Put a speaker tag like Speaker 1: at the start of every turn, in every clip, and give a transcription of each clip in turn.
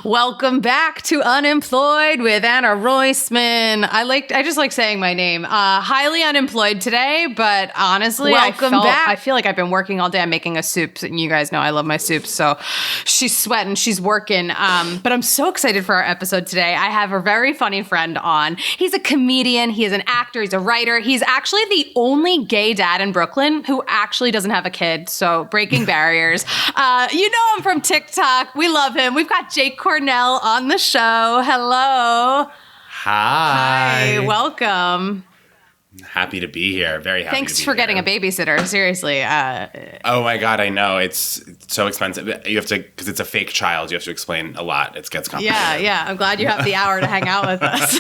Speaker 1: Welcome back to Unemployed with Anna Roisman. I just like saying my name. Highly unemployed today, but honestly, I feel like I've been working all day. I'm making a soup, and you guys know I love my soups. So she's sweating, she's working. But I'm so excited for our episode today. I have a very funny friend on. He's a comedian. He is an actor. He's a writer. He's actually the only gay dad in Brooklyn who actually doesn't have a kid. So breaking barriers. You know him from TikTok. We love him. We've got Jake Cornell on the show. Hello.
Speaker 2: Hi.
Speaker 1: Welcome.
Speaker 2: Happy to be here. Very happy.
Speaker 1: Thanks for getting a babysitter. Seriously.
Speaker 2: Oh my God, I know. It's so expensive. You have to, because it's a fake child, you have to explain a lot. It gets complicated.
Speaker 1: Yeah. I'm glad you have the hour to hang out with us.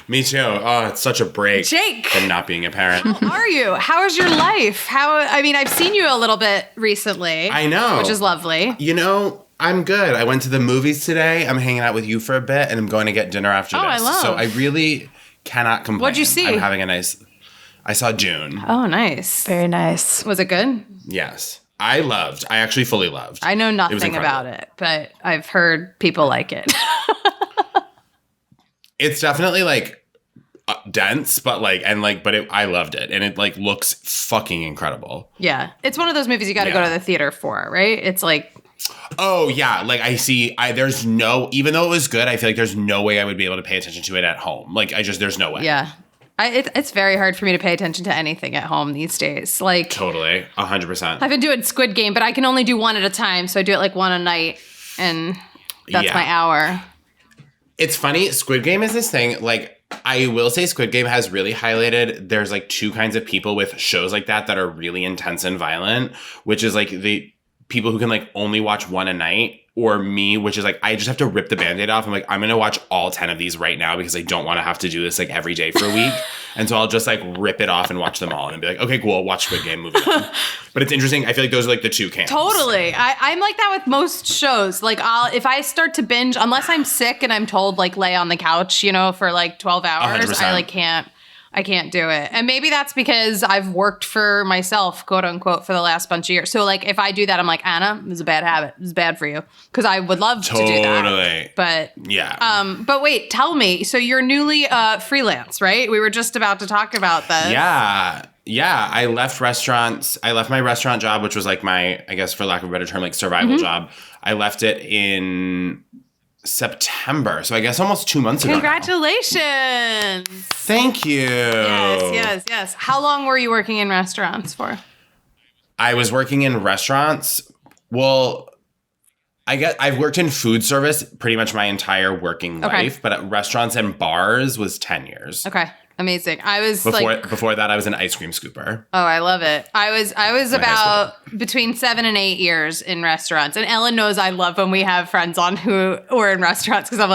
Speaker 2: Me too. Oh, it's such a break.
Speaker 1: Jake.
Speaker 2: From not being a parent.
Speaker 1: How are you? How is your life? I've seen you a little bit recently.
Speaker 2: I know.
Speaker 1: Which is lovely.
Speaker 2: You know, I'm good. I went to the movies today. I'm hanging out with you for a bit, and I'm going to get dinner after this. So I really cannot complain.
Speaker 1: What'd you see?
Speaker 2: I'm having I saw June.
Speaker 1: Oh, nice.
Speaker 3: Very nice.
Speaker 1: Was it good?
Speaker 2: Yes. I actually fully loved.
Speaker 1: I know nothing about it, but I've heard people like it.
Speaker 2: It's definitely dense, but I loved it, and it looks fucking incredible.
Speaker 1: Yeah, it's one of those movies you got to go to the theater for, right? It's like,
Speaker 2: oh yeah, there's no, even though it was good, I feel like there's no way I would be able to pay attention to it at home. There's no way.
Speaker 1: Yeah, it's very hard for me to pay attention to anything at home these days.
Speaker 2: Totally, 100%.
Speaker 1: I've been doing Squid Game, but I can only do one at a time, so I do it one a night, and that's my hour.
Speaker 2: It's funny, Squid Game is this thing, I will say Squid Game has really highlighted, there's two kinds of people with shows like that are really intense and violent, which is the people who can only watch one a night, or me, which is I just have to rip the Band-Aid off. I'm I'm going to watch all 10 of these right now because I don't want to have to do this every day for a week. And so I'll just rip it off and watch them all and be okay, cool, watch Squid Game, moving on. But it's interesting. I feel like those are the two camps.
Speaker 1: Totally. I'm like that with most shows. If I start to binge, unless I'm sick and I'm told lay on the couch, for 12 hours, 100%. I can't do it. And maybe that's because I've worked for myself, quote unquote, for the last bunch of years. So if I do that, I'm Anna, it's a bad habit. It's bad for you. Because I would love to do that.
Speaker 2: Totally.
Speaker 1: But
Speaker 2: yeah.
Speaker 1: But wait, tell me. So you're newly freelance, right? We were just about to talk about this.
Speaker 2: Yeah. I left restaurants. I left my restaurant job, which was my, I guess for lack of a better term, survival job. I left it in September, so I guess almost 2 months ago.
Speaker 1: Congratulations!
Speaker 2: Thank you.
Speaker 1: Yes. How long were you working in restaurants for?
Speaker 2: I was working in restaurants. Well, I guess I've worked in food service pretty much my entire working life, but at restaurants and bars was 10 years.
Speaker 1: Okay. Amazing. I was
Speaker 2: before that I was an ice cream scooper.
Speaker 1: Oh, I love it. I was about between 7 and 8 years in restaurants. And Ellen knows I love when we have friends on who are in restaurants because I'm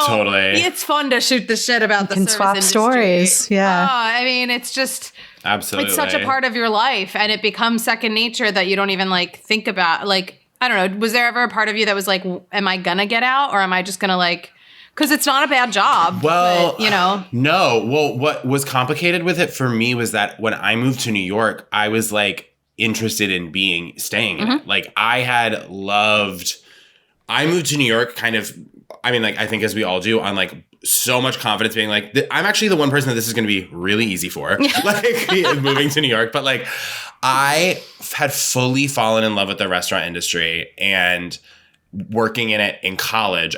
Speaker 1: totally. It's fun to shoot the shit about the service
Speaker 3: swap
Speaker 1: industry.
Speaker 3: Stories. Yeah.
Speaker 1: Oh, it's just
Speaker 2: absolutely.
Speaker 1: It's such a part of your life, and it becomes second nature that you don't even think about. I don't know. Was there ever a part of you that was am I gonna get out, or am I just gonna because it's not a bad job.
Speaker 2: Well,
Speaker 1: but,
Speaker 2: no. Well, what was complicated with it for me was that when I moved to New York, I was interested in staying in it. I moved to New York I think as we all do on so much confidence being I'm actually the one person that this is going to be really easy for, moving to New York. But I had fully fallen in love with the restaurant industry and working in it in college.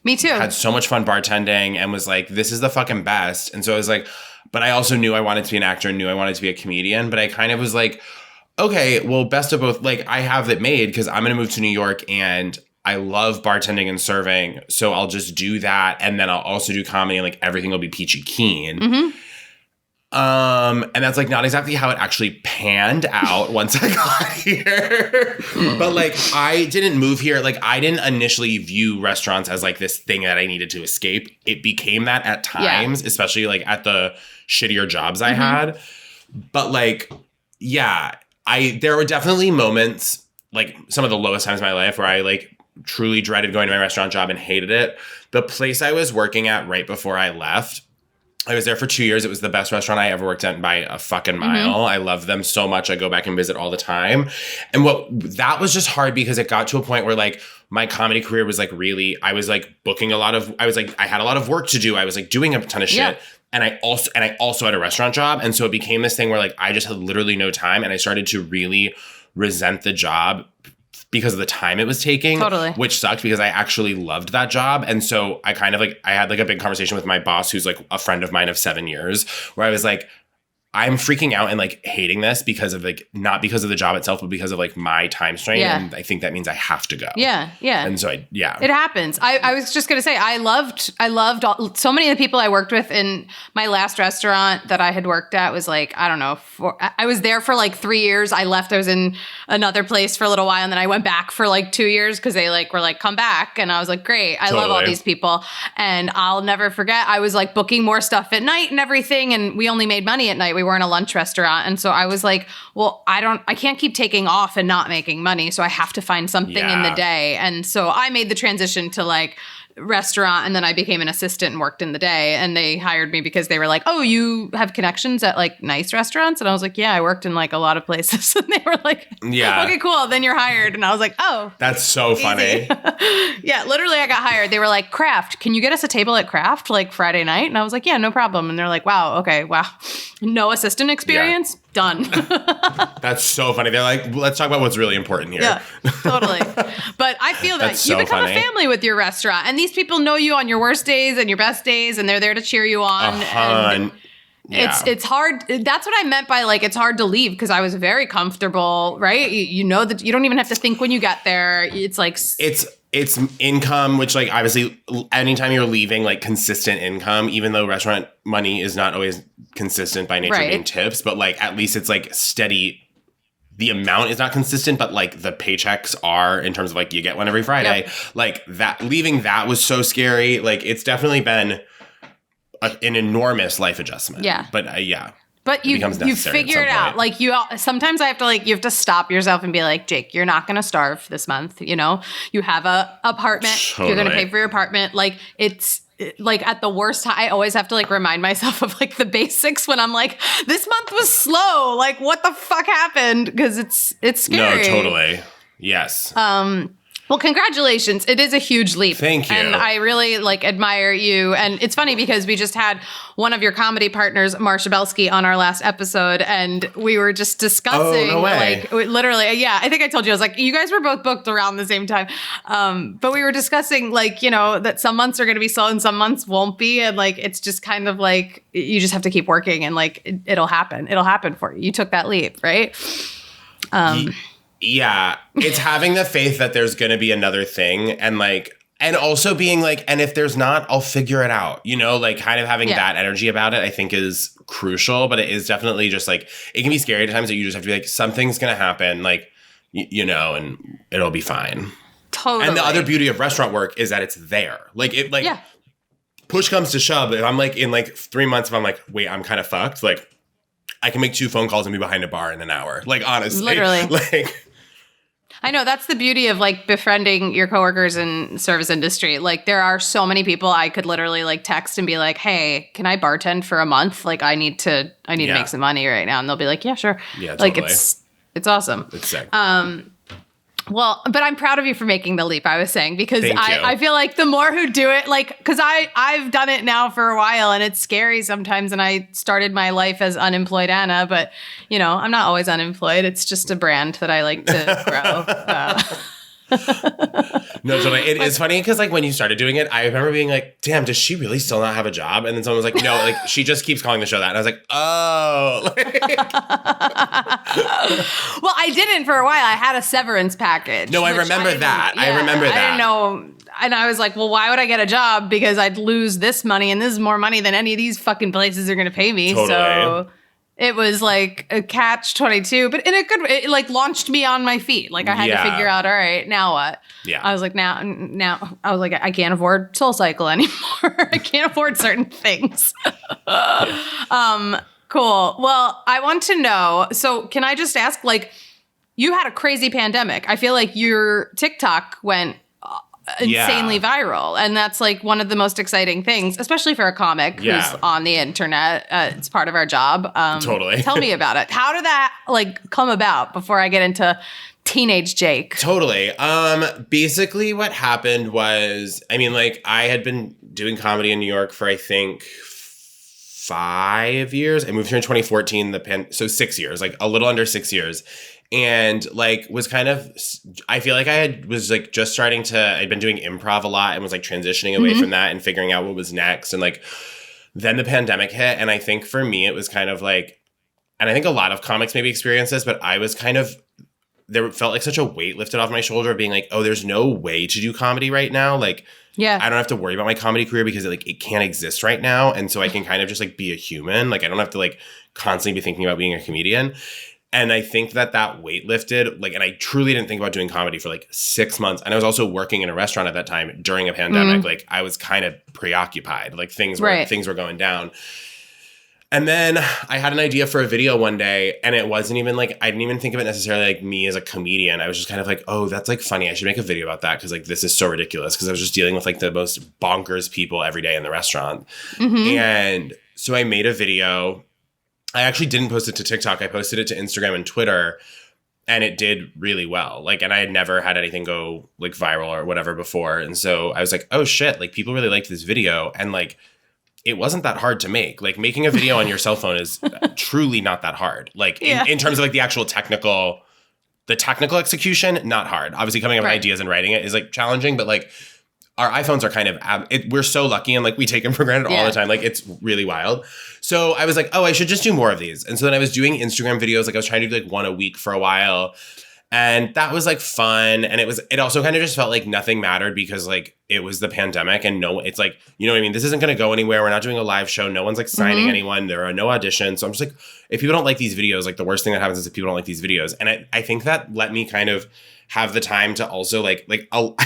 Speaker 1: Me too.
Speaker 2: Had so much fun bartending and was this is the fucking best. And so I was but I also knew I wanted to be an actor and knew I wanted to be a comedian. But I kind of was okay, well, best of both. I have it made because I'm going to move to New York and I love bartending and serving. So I'll just do that. And then I'll also do comedy and everything will be peachy keen.
Speaker 1: Mm-hmm.
Speaker 2: And that's not exactly how it actually panned out once I got here. But I didn't move here. I didn't initially view restaurants as this thing that I needed to escape. It became that at times, especially at the shittier jobs I had. But there were definitely moments, some of the lowest times of my life where I truly dreaded going to my restaurant job and hated it. The place I was working at right before I left I was there for 2 years. It was the best restaurant I ever worked at by a fucking mile. I love them so much. I go back and visit all the time. And that was just hard because it got to a point where like my comedy career was like really, I was like booking I had a lot of work to do. I was like doing a ton of shit. Yeah. And I also had a restaurant job. And so it became this thing where like I just had literally no time. And I started to really resent the job because of the time it was taking, which sucked because I actually loved that job. And so I kind of like, I had like a big conversation with my boss, who's like a friend of mine of 7 years, where I was like, I'm freaking out and like hating this because of like, not because of the job itself, but because of like my time strain. Yeah. And I think that means I have to go.
Speaker 1: Yeah. Yeah.
Speaker 2: And so it
Speaker 1: happens. I was just going to say, I loved so many of the people I worked with in my last restaurant that I had worked at was like, I don't know, I was there for like 3 years. I left. I was in another place for a little while. And then I went back for like 2 years because they like were like, come back. And I was like, great. I love all these people. And I'll never forget, I was like booking more stuff at night and everything. And we only made money at night. We were in a lunch restaurant. And so I was like, well, I can't keep taking off and not making money. So I have to find something in the day. And so I made the transition to like restaurant, and then I became an assistant and worked in the day. And they hired me because they were like, oh, you have connections at like nice restaurants? And I was like, yeah, I worked in like a lot of places. And they were like, yeah, okay, cool. Then you're hired. And I was like, oh,
Speaker 2: that's so easy. Funny.
Speaker 1: Yeah, literally I got hired. They were like, Craft, can you get us a table at Craft like Friday night? And I was like, yeah, no problem. And they're like, wow, okay, wow. No assistant experience? Yeah. Done.
Speaker 2: That's so funny. They're like, let's talk about what's really important here.
Speaker 1: Yeah, totally. But I feel that you become a family with your restaurant. And these people know you on your worst days and your best days, and they're there to cheer you on. And it's hard. That's what I meant by like, it's hard to leave, because I was very comfortable, right? You know that you don't even have to think when you get there. It's like...
Speaker 2: It's income, which like obviously anytime you're leaving like consistent income, even though restaurant money is not always consistent by nature being tips, but like at least it's like steady. The amount is not consistent, but like the paychecks are, in terms of like you get one every Friday. Yep. Like that, leaving that was so scary. Like it's definitely been an enormous life adjustment. Yeah. But yeah.
Speaker 1: But you figure it out. Like sometimes I have to you have to stop yourself and be like, Jake, you're not going to starve this month. You know, you have a apartment. Totally. You're going to pay for your apartment. Like it's like at the worst time, I always have to like remind myself of like the basics when I'm like, this month was slow. Like what the fuck happened? Because it's scary.
Speaker 2: No, totally. Yes.
Speaker 1: Well, congratulations. It is a huge leap.
Speaker 2: Thank you.
Speaker 1: And I really admire you. And it's funny because we just had one of your comedy partners, Marsha Belsky, on our last episode, and we were just discussing literally, yeah, I think I told you, I was like, you guys were both booked around the same time. But we were discussing that some months are going to be slow and some months won't be. And it's just kind of you just have to keep working and it'll happen. It'll happen for you. You took that leap, right?
Speaker 2: Yeah, it's having the faith that there's going to be another thing, and also being and if there's not, I'll figure it out, kind of having that energy about it, I think is crucial. But it is definitely just it can be scary at times that you just have to be something's going to happen, and it'll be fine.
Speaker 1: Totally.
Speaker 2: And the other beauty of restaurant work is that it's there. Push comes to shove, if I'm in 3 months, if I'm wait, I'm kind of fucked, I can make 2 phone calls and be behind a bar in an hour. Honestly.
Speaker 1: Literally. I know, that's the beauty of befriending your coworkers in service industry. There are so many people I could literally text and be like, hey, can I bartend for a month? I need to make some money right now. And they'll be like, yeah, sure. Yeah, totally. It's awesome.
Speaker 2: It's sick.
Speaker 1: Well, but I'm proud of you for making the leap, I was saying, because I feel the more who do it, because I've done it now for a while and it's scary sometimes. And I started my life as unemployed Anna, but I'm not always unemployed. It's just a brand that I like to grow.
Speaker 2: No, totally. It is funny because when you started doing it, I remember being damn, does she really still not have a job? And then someone was like, no, she just keeps calling the show that. And I was like, oh.
Speaker 1: Well, I didn't for a while. I had a severance package.
Speaker 2: No, I remember that. Yeah, I remember that.
Speaker 1: I didn't know. And I was like, well, why would I get a job? Because I'd lose this money, and this is more money than any of these fucking places are going to pay me. Totally. So it was a catch-22, but in a good way, it launched me on my feet. I had to figure out, all right, now what? Yeah. I was now I was I can't afford SoulCycle anymore. I can't afford certain things. Cool. Well, I want to know, so can I just ask, you had a crazy pandemic. I feel your TikTok went insanely viral. And that's like one of the most exciting things, especially for a comic who's on the internet. It's part of our job.
Speaker 2: Totally.
Speaker 1: Tell me about it. How did that like come about before I get into teenage Jake?
Speaker 2: Totally. Basically what happened was, I mean, like I had been doing comedy in New York for, I think, 5 years. I moved here in 2014, so 6 years, like a little under 6 years. And like was kind of, I feel like was like just starting to, I'd been doing improv a lot and was like transitioning away from that and figuring out what was next. And like, then the pandemic hit. And I think for me, it was kind of like, and I think a lot of comics maybe experience this, but I was kind of, there felt like such a weight lifted off my shoulder being like, oh, there's no way to do comedy right now. Like, I don't have to worry about my comedy career because it can't exist right now. And so I can kind of just like be a human. Like I don't have to like constantly be thinking about being a comedian. And I think that weight lifted, like, and I truly didn't think about doing comedy for like 6 months. And I was also working in a restaurant at that time during a pandemic. Like I was kind of preoccupied, like things were going down. And then I had an idea for a video one day, and it wasn't even like, I didn't even think of it necessarily like me as a comedian. I was just kind of like, oh, that's like funny. I should make a video about that because like this is so ridiculous, because I was just dealing with like the most bonkers people every day in the restaurant. And so I made a video. I actually didn't post it to TikTok. I posted it to Instagram and Twitter, and it did really well. Like, and I had never had anything go like viral or whatever before. And so I was like, oh shit, like people really liked this video. And like, it wasn't that hard to make. Like making a video on your cell phone is truly not that hard. Like in terms of like the actual technical execution, not hard. Obviously coming up with ideas and writing it is like challenging, but like our iPhones are kind of, we're so lucky and like we take them for granted all the time. Like it's really wild. So I was like, oh, I should just do more of these. And so then I was doing Instagram videos. Like I was trying to do like one a week for a while. And that was like fun. And it also kind of just felt like nothing mattered because like it was the pandemic and it's like, you know what I mean? This isn't going to go anywhere. We're not doing a live show. No one's like signing anyone. There are no auditions. So I'm just like, if people don't like these videos, like the worst thing that happens is if people don't like these videos. And I think that let me kind of have the time to also I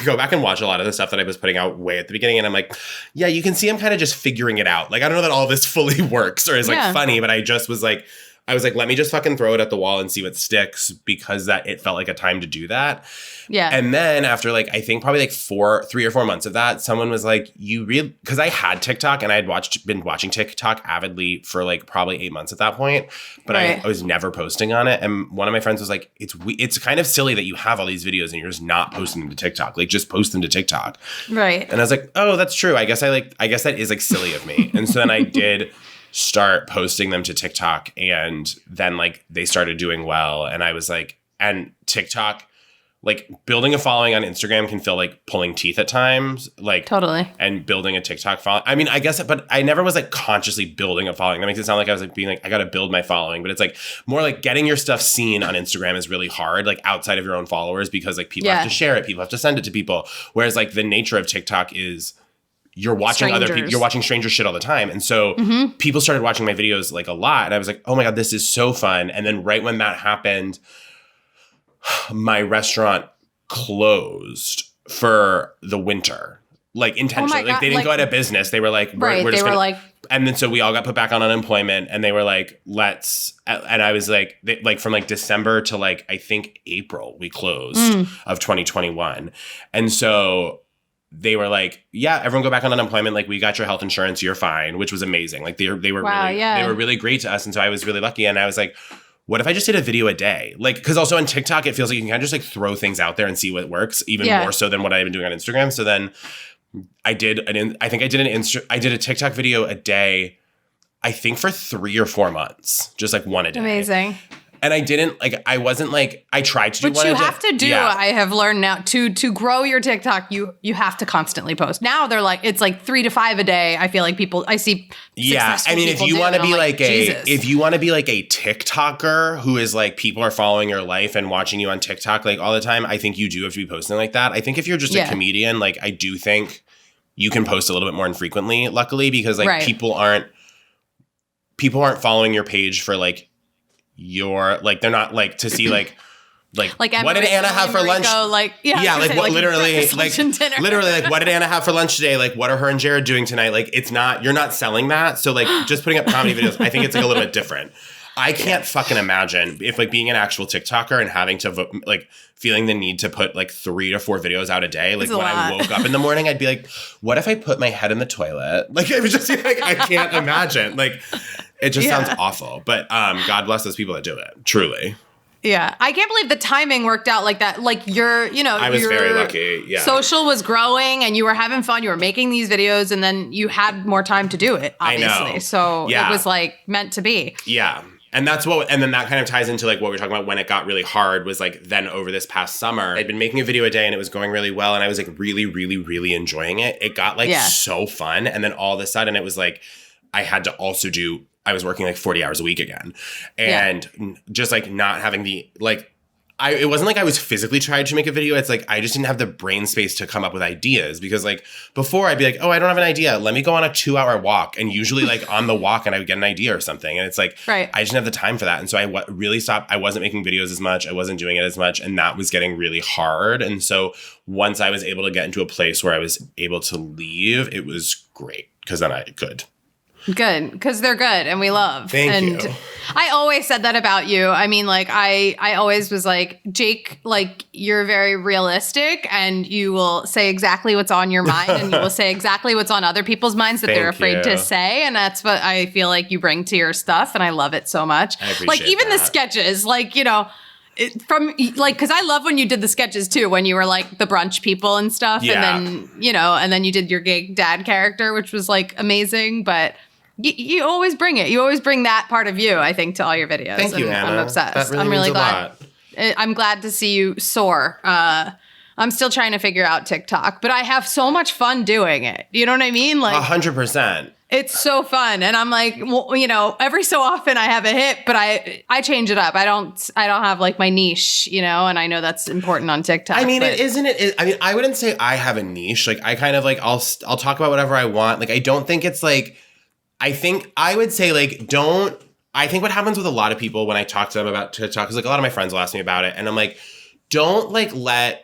Speaker 2: go back and watch a lot of the stuff that I was putting out way at the beginning. And I'm like, yeah, you can see I'm kind of just figuring it out. Like, I don't know that all this fully works or is like funny, but I was like, let me just fucking throw it at the wall and see what sticks, because it felt like a time to do that. Yeah. And then after like, I think probably like 3 or 4 months of that, someone was like, because I had TikTok and I had been watching TikTok avidly for like probably 8 months at that point, but I was never posting on it. And one of my friends was like, it's kind of silly that you have all these videos and you're just not posting them to TikTok. Like just post them to TikTok. Right. And I was like, oh, that's true. I guess that is like silly of me. And so then I did start posting them to TikTok, and then like they started doing well. And I was like, and TikTok, like building a following on Instagram can feel like pulling teeth at times, like totally. And building a TikTok following, I mean, I guess, but I never was like consciously building a following. That makes it sound like I was like being like, I got to build my following, but it's like more like getting your stuff seen on Instagram is really hard, like outside of your own followers, because like people have to share it, people have to send it to people. Whereas like the nature of TikTok is you're watching other people, you're watching stranger shit all the time. And so people started watching my videos like a lot. And I was like, oh my God, this is so fun. And then right when that happened, my restaurant closed for the winter, like intentionally. Like they didn't go out of business. They were like, we're just gonna, and then so we all got put back on unemployment, and they were like, and I was like, from like December to like, I think April, we closed of 2021. And so they were like, yeah, everyone go back on unemployment. Like, we got your health insurance. You're fine, which was amazing. Like they were they were really great to us. And so I was really lucky. And I was like, what if I just did a video a day? Like, because also on TikTok, it feels like you can kind of just like throw things out there and see what works, even more so than what I've been doing on Instagram. So then I did a TikTok video a day, I think for 3 or 4 months, just like one a day. Amazing. And I didn't like, I wasn't like, I tried to do one a day. But you have to do, I have learned now, to grow your TikTok, you have to constantly post. Now they're like, it's like 3 to 5 a day. I feel like people, I see. Yeah. I mean, if you want to be if you want to be like a TikToker who is like, people are following your life and watching you on TikTok like all the time, I think you do have to be posting like that. I think if you're just a comedian, like I do think you can post a little bit more infrequently, luckily, because like people aren't following your page for like, they're not like to see like what did Anna have for lunch? Like literally like what did Anna have for lunch today? Like what are her and Jared doing tonight? Like you're not selling that. So like just putting up comedy videos, I think it's like a little bit different. I can't fucking imagine if like being an actual TikToker and having to like feeling the need to put like 3 to 4 videos out a day. Like when I woke up in the morning, I'd be like, what if I put my head in the toilet? Like it was just like, I can't imagine. Like it just sounds awful. But God bless those people that do it. Truly.
Speaker 1: Yeah. I can't believe the timing worked out like that. Like
Speaker 2: I was very lucky. Yeah.
Speaker 1: Social was growing and you were having fun. You were making these videos and then you had more time to do it, obviously.
Speaker 2: I know.
Speaker 1: So it was like meant to be.
Speaker 2: Yeah. And then that kind of ties into like what we were talking about when it got really hard was like then over this past summer, I'd been making a video a day and it was going really well. And I was like really, really, really enjoying it. It got like so fun. And then all of a sudden it was like, I had to also I was working like 40 hours a week again. And just like not having it wasn't like I was physically trying to make a video. It's like I just didn't have the brain space to come up with ideas because like before I'd be like, oh, I don't have an idea. Let me go on a 2-hour walk. And usually like on the walk and I would get an idea or something. And it's like, I just didn't have the time for that. And so I really stopped. I wasn't making videos as much. I wasn't doing it as much. And that was getting really hard. And so once I was able to get into a place where I was able to leave, it was great because then I could.
Speaker 1: Good, because they're good and we love.
Speaker 2: Thank you.
Speaker 1: I always said that about you. I mean, like, I always was like, Jake, like, you're very realistic and you will say exactly what's on your mind and you will say exactly what's on other people's minds that they're afraid to say. And that's what I feel like you bring to your stuff. And I love it so much.
Speaker 2: I appreciate
Speaker 1: like, even
Speaker 2: that.
Speaker 1: the sketches, like, you know, because I love when you did the sketches too, when you were like the brunch people and stuff.
Speaker 2: Yeah.
Speaker 1: And then, you know, and then you did your gay dad character, which was like amazing. But you always bring it. You always bring that part of you, I think, to all your videos.
Speaker 2: Thank you, Anna.
Speaker 1: I'm obsessed.
Speaker 2: That really
Speaker 1: I'm really
Speaker 2: means
Speaker 1: glad.
Speaker 2: a lot.
Speaker 1: I'm glad to see you soar. I'm still trying to figure out TikTok, but I have so much fun doing it. You know what I mean? Like
Speaker 2: 100%.
Speaker 1: It's so fun. And I'm like, well, you know, every so often I have a hit, but I change it up. I don't have like my niche, you know, and I know that's important on TikTok.
Speaker 2: I mean, I wouldn't say I have a niche. Like I kind of like, I'll talk about whatever I want. Like, I don't think it's like, I think I would say like, I think what happens with a lot of people when I talk to them about TikTok, because like a lot of my friends will ask me about it. And I'm like, don't let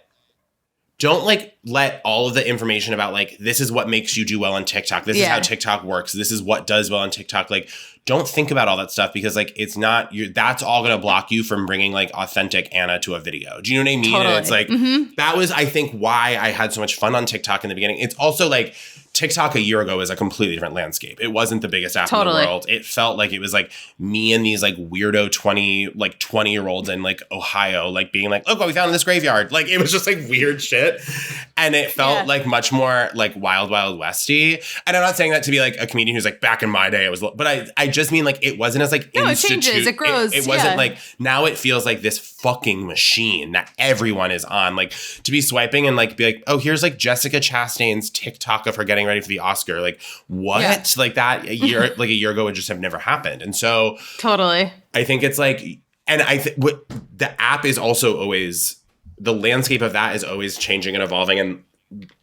Speaker 2: all of the information about like, this is what makes you do well on TikTok. This is how TikTok works. This is what does well on TikTok. Like, don't think about all that stuff because like, it's not, that's all going to block you from bringing like authentic Anna to a video. Do you know what I mean?
Speaker 1: Totally.
Speaker 2: And it's like, that was, I think, why I had so much fun on TikTok in the beginning. It's also like, TikTok a year ago is a completely different landscape. It wasn't the biggest app in the world. It felt like it was like me and these like weirdo 20-year-olds in like Ohio, like being like, look what we found in this graveyard. Like it was just like weird shit. And it felt like much more like wild, wild westy. And I'm not saying that to be like a comedian who's like back in my day, it was, but I just mean like it wasn't as like
Speaker 1: it changes, it grows.
Speaker 2: It wasn't like, now it feels like this fucking machine that everyone is on. Like to be swiping and like be like, oh, here's like Jessica Chastain's TikTok of her getting ready for the Oscar. Like what? Yeah. Like that a year ago would just have never happened. And so
Speaker 1: totally,
Speaker 2: I think it's like, and I think what the app is also always, the landscape of that is always changing and evolving. And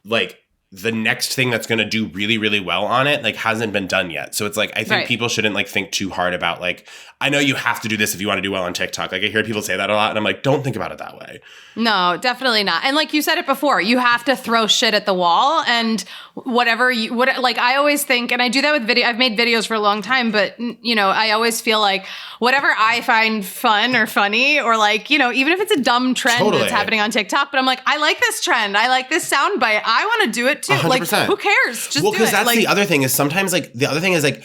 Speaker 2: like the next thing that's going to do really, really well on it, like hasn't been done yet. So it's like, I think people shouldn't like think too hard about like, I know you have to do this if you want to do well on TikTok. Like I hear people say that a lot and I'm like, don't think about it that way.
Speaker 1: No, definitely not. And like you said it before, you have to throw shit at the wall and like I always think, and I do that with video. I've made videos for a long time, but you know, I always feel like whatever I find fun or funny or like, you know, even if it's a dumb trend that's happening on TikTok, but I'm like, I like this trend. I like this soundbite. I want to do it too.
Speaker 2: 100%.
Speaker 1: Like who cares? Just do it.
Speaker 2: Because that's
Speaker 1: like,
Speaker 2: the other thing is sometimes like the other thing is like,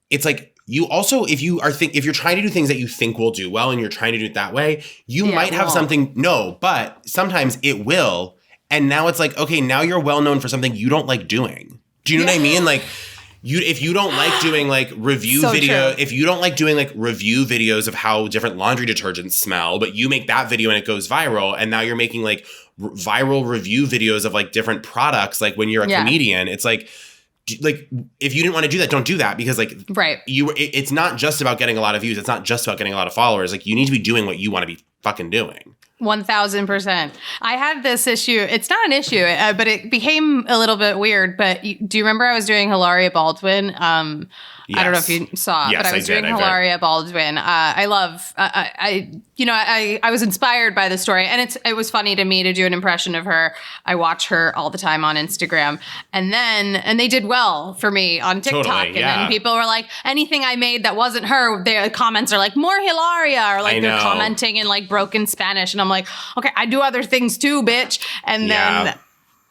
Speaker 2: it's like, you also, if you're trying to do things that you think will do well and you're trying to do it that way, you might have something, but sometimes it will. And now it's like, okay, now you're well known for something you don't like doing. Do you know what I mean? Like if you don't like doing like review if you don't like doing like review videos of how different laundry detergents smell, but you make that video and it goes viral and now you're making like viral review videos of like different products. Like when you're a comedian, it's like if you didn't want to do that, don't do that because like it's not just about getting a lot of views. It's not just about getting a lot of followers. Like you need to be doing what you want to be fucking doing.
Speaker 1: 1000%. I had this issue. It's not an issue, but it became a little bit weird. But do you remember I was doing Hilaria Baldwin?
Speaker 2: Yes.
Speaker 1: I don't know if you saw,
Speaker 2: yes,
Speaker 1: but I was doing Hilaria Baldwin. I love, I was inspired by the story, and it was funny to me to do an impression of her. I watch her all the time on Instagram, and they did well for me on TikTok.
Speaker 2: Totally,
Speaker 1: and then people were like, anything I made that wasn't her, their comments are like, more Hilaria, or like they're commenting in like broken Spanish, and I'm like, okay, I do other things too, bitch.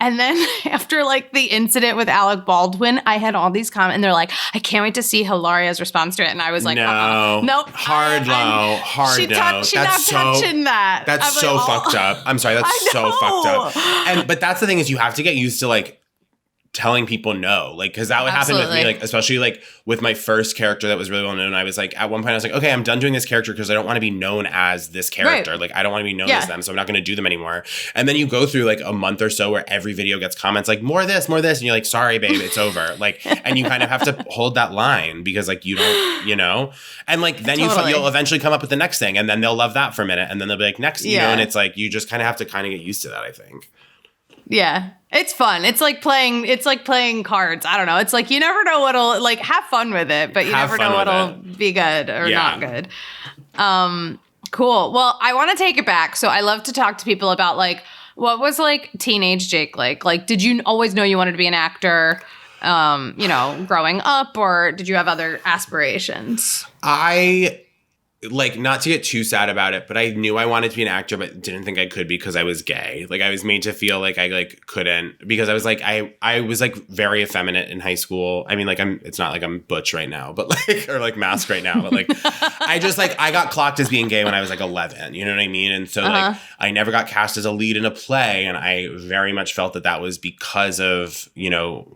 Speaker 1: And then after like the incident with Alec Baldwin, I had all these comments, and they're like, I can't wait to see Hilaria's response to it. And I was like, nope.
Speaker 2: Hard no.
Speaker 1: She's not touching that.
Speaker 2: That's so fucked up. I'm sorry. That's so fucked up. But that's the thing is you have to get used to like telling people no, like, because that would happen with me, like, especially like with my first character that was really well known. I was like, at one point I was like, okay, I'm done doing this character because I don't want to be known as this character. Right. Like, I don't want to be known as them, so I'm not going to do them anymore. And then you go through like a month or so where every video gets comments like, more this, and you're like, sorry, babe, it's over. Like, and you kind of have to hold that line because like you don't, and like then you'll eventually come up with the next thing, and then they'll love that for a minute, and then they'll be like, next, and it's like you just kind of have to kind of get used to that, I think.
Speaker 1: Yeah. It's fun. It's like playing cards. I don't know. It's like you never know what'll like have fun with it, but you never know what'll be good or not good. Cool. Well, I want to take it back. So I love to talk to people about like what was like teenage Jake like? Like, did you always know you wanted to be an actor? Growing up, or did you have other aspirations?
Speaker 2: Like, not to get too sad about it, but I knew I wanted to be an actor, but didn't think I could because I was gay. Like, I was made to feel like I, like, couldn't, because I was, like, I was, like, very effeminate in high school. I mean, like, it's not like I'm butch right now, but, like, or, like, masked right now, but, like, I just, like, I got clocked as being gay when I was, like, 11, you know what I mean? And so, like, I never got cast as a lead in a play, and I very much felt that was because of,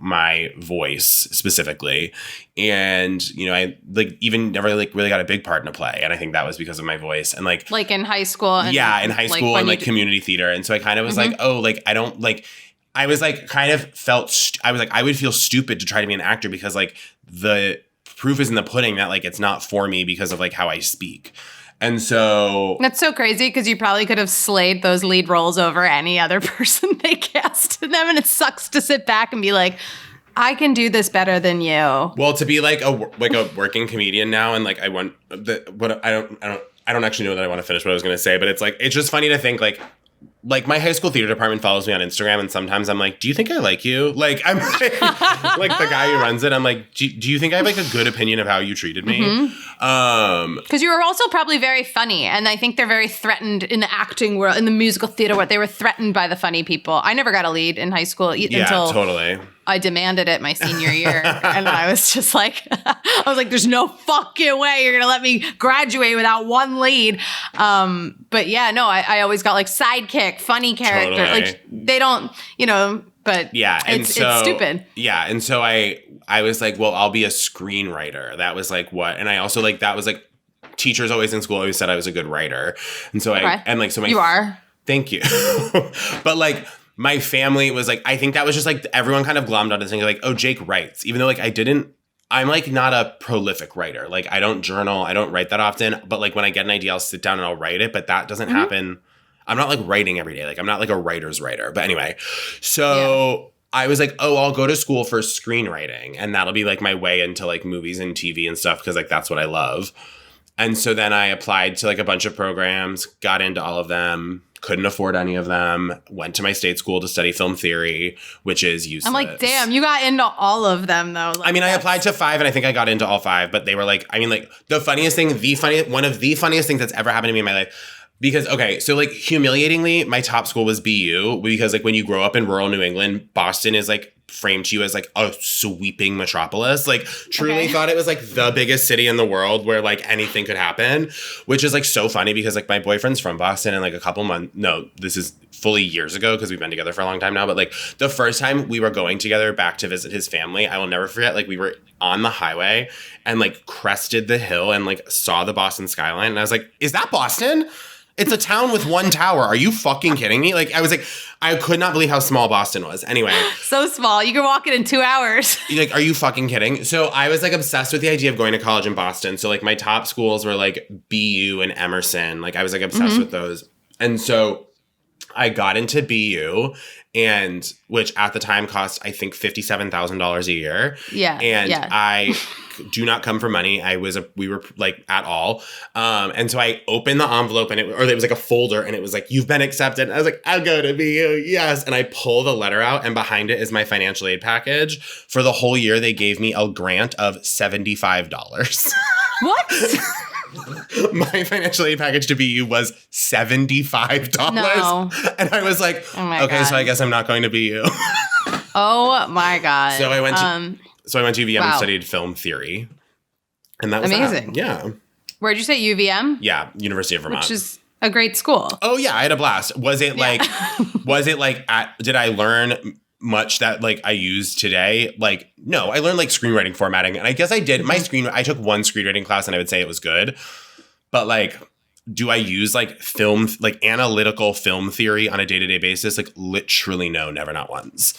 Speaker 2: my voice, specifically. And, I, like, even never, like, really got a big part in a play, and I think that was because of my voice. And like in high school. And,
Speaker 1: in
Speaker 2: high school and like community theater. And so I kind of was like, oh, like, I don't like, I was like, kind of felt, I was like, I would feel stupid to try to be an actor because like the proof is in the pudding that like, it's not for me because of like how I speak. And so
Speaker 1: that's so crazy because you probably could have slayed those lead roles over any other person they cast in them. And it sucks to sit back and be like, I can do this better than you. Well,
Speaker 2: to be like a working comedian now, and like I don't actually know that I want to finish what I was going to say, but it's like it's just funny to think like my high school theater department follows me on Instagram, and sometimes I'm like, do you think I like you? Like I'm like the guy who runs it. I'm like, do you think I have like a good opinion of how you treated me?
Speaker 1: Because you were also probably very funny, and I think they're very threatened in the acting world, in the musical theater world. They were threatened by the funny people. I never got a lead in high school until
Speaker 2: totally.
Speaker 1: I demanded it my senior year, and I was just like, there's no fucking way you're gonna let me graduate without one lead. But yeah, no, I always got like sidekick, funny character. Totally. Like they don't, but
Speaker 2: yeah, and
Speaker 1: it's stupid.
Speaker 2: Yeah, and so I was like, well, I'll be a screenwriter. That was like what, and I also like that was like teachers always in school always said I was a good writer, and so
Speaker 1: you are.
Speaker 2: Thank you, but like. My family was like, I think that was just like everyone kind of glommed onto this thing like, oh, Jake writes, even though like I'm like not a prolific writer. Like I don't journal, I don't write that often, but like when I get an idea, I'll sit down and I'll write it, but that doesn't happen. I'm not like writing every day. Like I'm not like a writer's writer, but anyway, so I was like, oh, I'll go to school for screenwriting, and that'll be like my way into like movies and TV and stuff. Cause like, that's what I love. And so then I applied to like a bunch of programs, got into all of them. Couldn't afford any of them. Went to my state school to study film theory, which is useless.
Speaker 1: I'm like, damn, you got into all of them though. Like,
Speaker 2: I mean, I applied to 5 and I think I got into all 5, but they were like, I mean, like one of the funniest things that's ever happened to me in my life. Because, okay, so like humiliatingly, my top school was BU because like when you grow up in rural New England, Boston is like framed to you as like a sweeping metropolis. Like truly thought it was like the biggest city in the world where like anything could happen, which is like so funny because like my boyfriend's from Boston, and like this is fully years ago because we've been together for a long time now. But like the first time we were going together back to visit his family, I will never forget, like we were on the highway and like crested the hill and like saw the Boston skyline. And I was like, is that Boston? It's a town with one tower. Are you fucking kidding me? Like, I was like, I could not believe how small Boston was. Anyway.
Speaker 1: So small. You can walk it in 2 hours.
Speaker 2: Like, are you fucking kidding? So I was like obsessed with the idea of going to college in Boston. So like my top schools were like BU and Emerson. Like I was like obsessed with those. And so I got into BU, and which at the time cost, I think, $57,000 a year.
Speaker 1: Yeah.
Speaker 2: And I do not come from money. We were like at all. And so I opened the envelope and it was like a folder and it was like, you've been accepted. And I was like, I'll go to BU. Yes. And I pull the letter out and behind it is my financial aid package. For the whole year, they gave me a grant of $75.
Speaker 1: What?
Speaker 2: My financial aid package to BU was $75.
Speaker 1: No.
Speaker 2: And I was like, okay, God. So I guess I'm not going to BU.
Speaker 1: Oh my God.
Speaker 2: So I went to UVM and studied film theory. And that was
Speaker 1: amazing.
Speaker 2: That. Yeah.
Speaker 1: Where'd you say, UVM?
Speaker 2: Yeah, University of Vermont.
Speaker 1: Which is a great school.
Speaker 2: Oh yeah, I had a blast. Was it like did I learn much that like I use today? Like, no, I learned like screenwriting formatting. And I guess I did I took one screenwriting class and I would say it was good. But like, do I use like analytical film theory on a day-to-day basis? Like literally no, never, not once.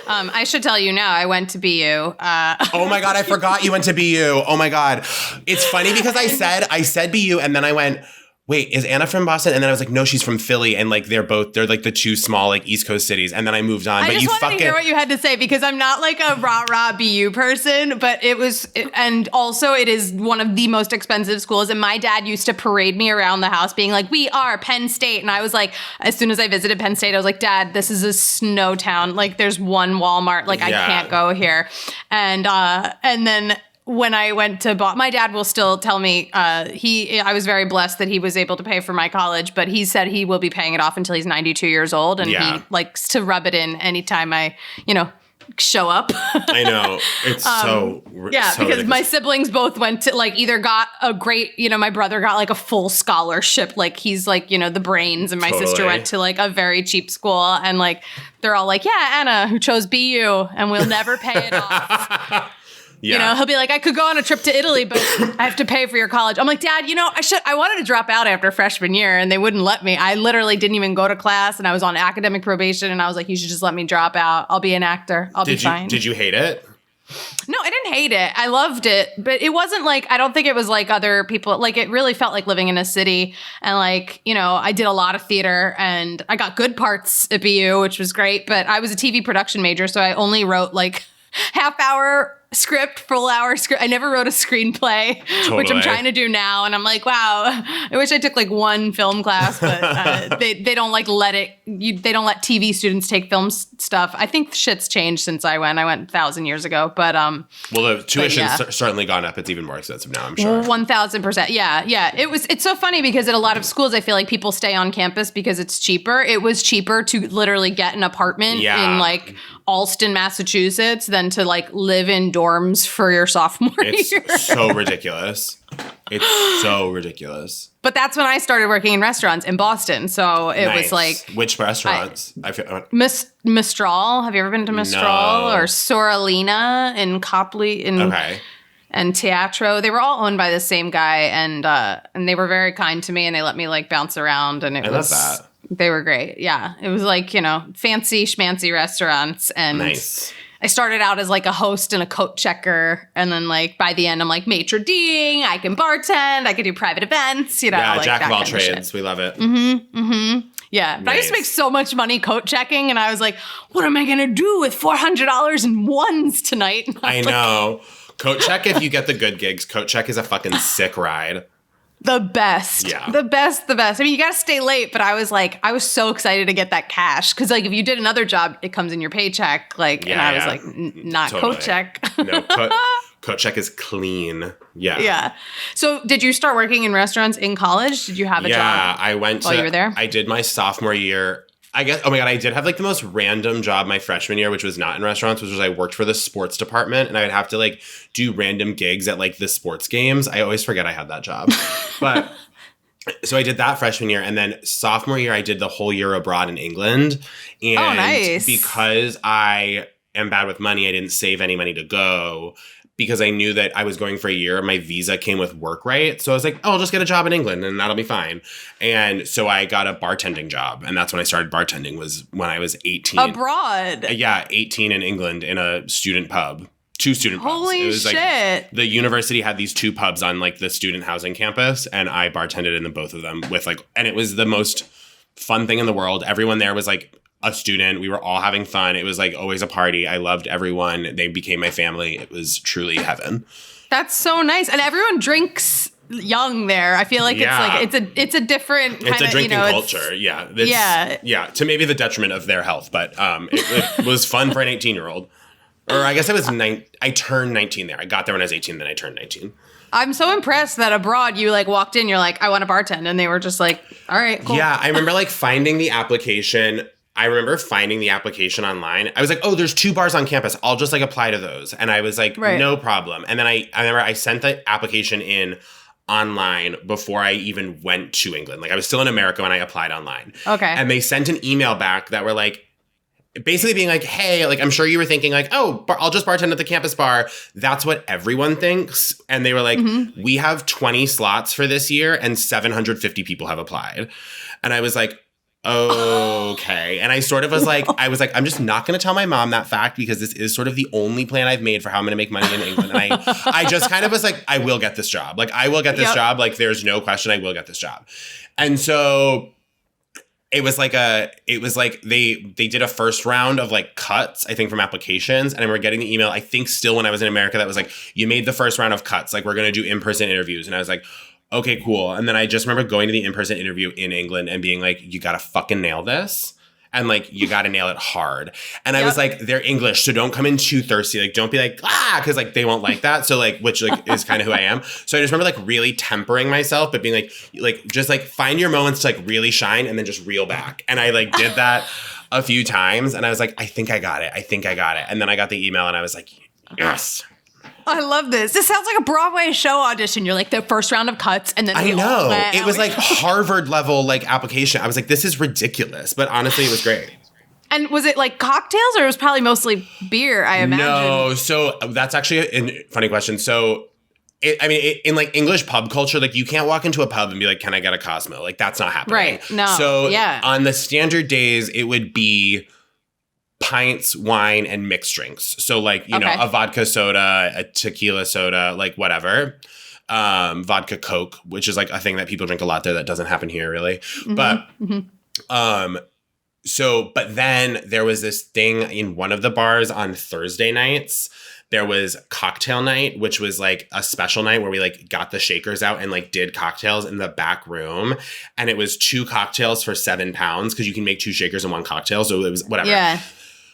Speaker 1: I should tell you now, I went to BU.
Speaker 2: Oh my God, I forgot you went to BU. Oh my God. It's funny because I said BU and then I went, wait, is Anna from Boston? And then I was like, no, she's from Philly. And like, they're like the two small like East Coast cities. And then I moved on.
Speaker 1: I just wanted to hear what you had to say because I'm not like a rah-rah BU person, but and also it is one of the most expensive schools. And my dad used to parade me around the house being like, we are Penn State. And I was like, as soon as I visited Penn State, I was like, Dad, this is a snow town. Like there's one Walmart. Like I can't go here. And then when I went to my dad will still tell me, I was very blessed that he was able to pay for my college, but he said he will be paying it off until he's 92 years old. And he likes to rub it in anytime I, show up.
Speaker 2: I know. It's so
Speaker 1: because ridiculous. My siblings both went to like either got a great, my brother got like a full scholarship. Like he's like, the brains, and my sister went to like a very cheap school, and like, they're all like, yeah, Anna, who chose BU, and we'll never pay it off.
Speaker 2: Yeah.
Speaker 1: He'll be like, I could go on a trip to Italy, but I have to pay for your college. I'm like, Dad, I wanted to drop out after freshman year and they wouldn't let me. I literally didn't even go to class and I was on academic probation and I was like, you should just let me drop out. I'll be an actor. I'll be fine.
Speaker 2: Did you hate it?
Speaker 1: No, I didn't hate it. I loved it, but it wasn't like, I don't think it was like other people. Like it really felt like living in a city, and like, I did a lot of theater and I got good parts at BU, which was great, but I was a TV production major. So I only wrote like half-hour script, full-hour script. I never wrote a screenplay, which I'm trying to do now. And I'm like, wow, I wish I took like one film class, but they don't like they don't let TV students take film stuff. I think shit's changed since I went 1,000 years ago. But well,
Speaker 2: the tuition's certainly gone up. It's even more expensive now, I'm sure.
Speaker 1: 1,000%. Yeah. It's so funny because at a lot of schools, I feel like people stay on campus because it's cheaper. It was cheaper to literally get an apartment in like Alston, Massachusetts than to like live in dorms for your sophomore year.
Speaker 2: It's so ridiculous. It's so ridiculous.
Speaker 1: But that's when I started working in restaurants in Boston. So it was like...
Speaker 2: Which restaurants?
Speaker 1: Mistral. Have you ever been to Mistral? No. Or Soralina in Copley? And Teatro. They were all owned by the same guy. And they were very kind to me. And they let me like bounce around. And I love that. They were great. Yeah. It was like, fancy schmancy restaurants. And nice. I started out as like a host and a coat checker. And then like by the end, I'm like maitre d', I can bartend, I can do private events,
Speaker 2: Yeah,
Speaker 1: like
Speaker 2: jack of all trades. We love it.
Speaker 1: Yeah. But I used to make so much money coat checking. And I was like, what am I going to do with $400 in ones tonight?
Speaker 2: I know. Coat check, if you get the good gigs, coat check is a fucking sick ride.
Speaker 1: The best.
Speaker 2: Yeah.
Speaker 1: The best. I mean, you got to stay late, but I was so excited to get that cash. Because, like, if you did another job, it comes in your paycheck. Like, and I was like, not totally. Coat check.
Speaker 2: No, coat check is clean. Yeah.
Speaker 1: Yeah. So, did you start working in restaurants in college? Did you have a job?
Speaker 2: Yeah, I went
Speaker 1: while you were there?
Speaker 2: I did my sophomore year. I guess, oh my God, I did have like the most random job my freshman year, which was not in restaurants, which was I worked for the sports department and I would have to like do random gigs at like the sports games. I always forget I had that job. But so I did that freshman year. And then sophomore year, I did the whole year abroad in England. And
Speaker 1: nice.
Speaker 2: Because I am bad with money, I didn't save any money to go. Because I knew that I was going for a year. My visa came with work right. So I was like, I'll just get a job in England and that'll be fine. And so I got a bartending job. And that's when I started bartending, was when I was 18.
Speaker 1: Abroad.
Speaker 2: Yeah, 18 in England in a student pub. 2 student pubs.
Speaker 1: Holy
Speaker 2: it was
Speaker 1: shit.
Speaker 2: Like, the university had these 2 pubs on like the student housing campus, and I bartended in both of them with like, and it was the most fun thing in the world. Everyone there was like a student. We were all having fun. It was like always a party. I loved everyone. They became my family. It was truly heaven.
Speaker 1: That's so nice. And everyone drinks young there. I feel like it's a different kind of,
Speaker 2: it's a drinking culture. Yeah. To maybe the detriment of their health, but it was fun for an 18-year-old. Or I guess I turned 19 there. I got there when I was 18, then I turned 19.
Speaker 1: I'm so impressed that abroad you like walked in, you're like, I want to bartend. And they were just like, all right, cool.
Speaker 2: Yeah, I remember like finding the application. Online. I was like, oh, there's 2 bars on campus. I'll just like apply to those. And I was like, no problem. And then I remember I sent the application in online before I even went to England. Like I was still in America when I applied online.
Speaker 1: Okay.
Speaker 2: And they sent an email back that were like, basically being like, hey, like, I'm sure you were thinking like, oh, I'll just bartend at the campus bar. That's what everyone thinks. And they were like, we have 20 slots for this year and 750 people have applied. And I was like, okay. And I sort of was like, I'm just not going to tell my mom that fact because this is sort of the only plan I've made for how I'm going to make money in England. And I just kind of was like, I will get this job. Like, I will get this job. Like, there's no question I will get this job. And so it was like they did a first round of like cuts, I think, from applications. And I remember getting the email, I think still when I was in America, that was like, you made the first round of cuts. Like, we're going to do in-person interviews. And I was like, okay, cool. And then I just remember going to the in-person interview in England and being like, you got to fucking nail this. And like, you got to nail it hard. And I was like, they're English, so don't come in too thirsty. Like, don't be like, because like they won't like that. So like, which like is kind of who I am. So I just remember like really tempering myself, but being like, just like find your moments to like really shine and then just reel back. And I like did that a few times. And I was like, I think I got it. And then I got the email and I was like, yes.
Speaker 1: I love this. This sounds like a Broadway show audition. You're like the first round of cuts and then
Speaker 2: I know. It was like Harvard level like application. I was like, this is ridiculous. But honestly, it was great.
Speaker 1: And was it like cocktails or it was probably mostly beer, I imagine?
Speaker 2: No. So that's actually a funny question. So in like English pub culture, like you can't walk into a pub and be like, can I get a Cosmo? Like that's not happening.
Speaker 1: Right. No.
Speaker 2: So on the standard days, it would be pints, wine, and mixed drinks. So like, you know, a vodka soda, a tequila soda, like whatever. Vodka Coke, which is like a thing that people drink a lot there that doesn't happen here really. But but then there was this thing in one of the bars on Thursday nights. There was cocktail night, which was like a special night where we like got the shakers out and like did cocktails in the back room. And it was 2 cocktails for £7 because you can make 2 shakers in 1 cocktail. So it was whatever. Yeah.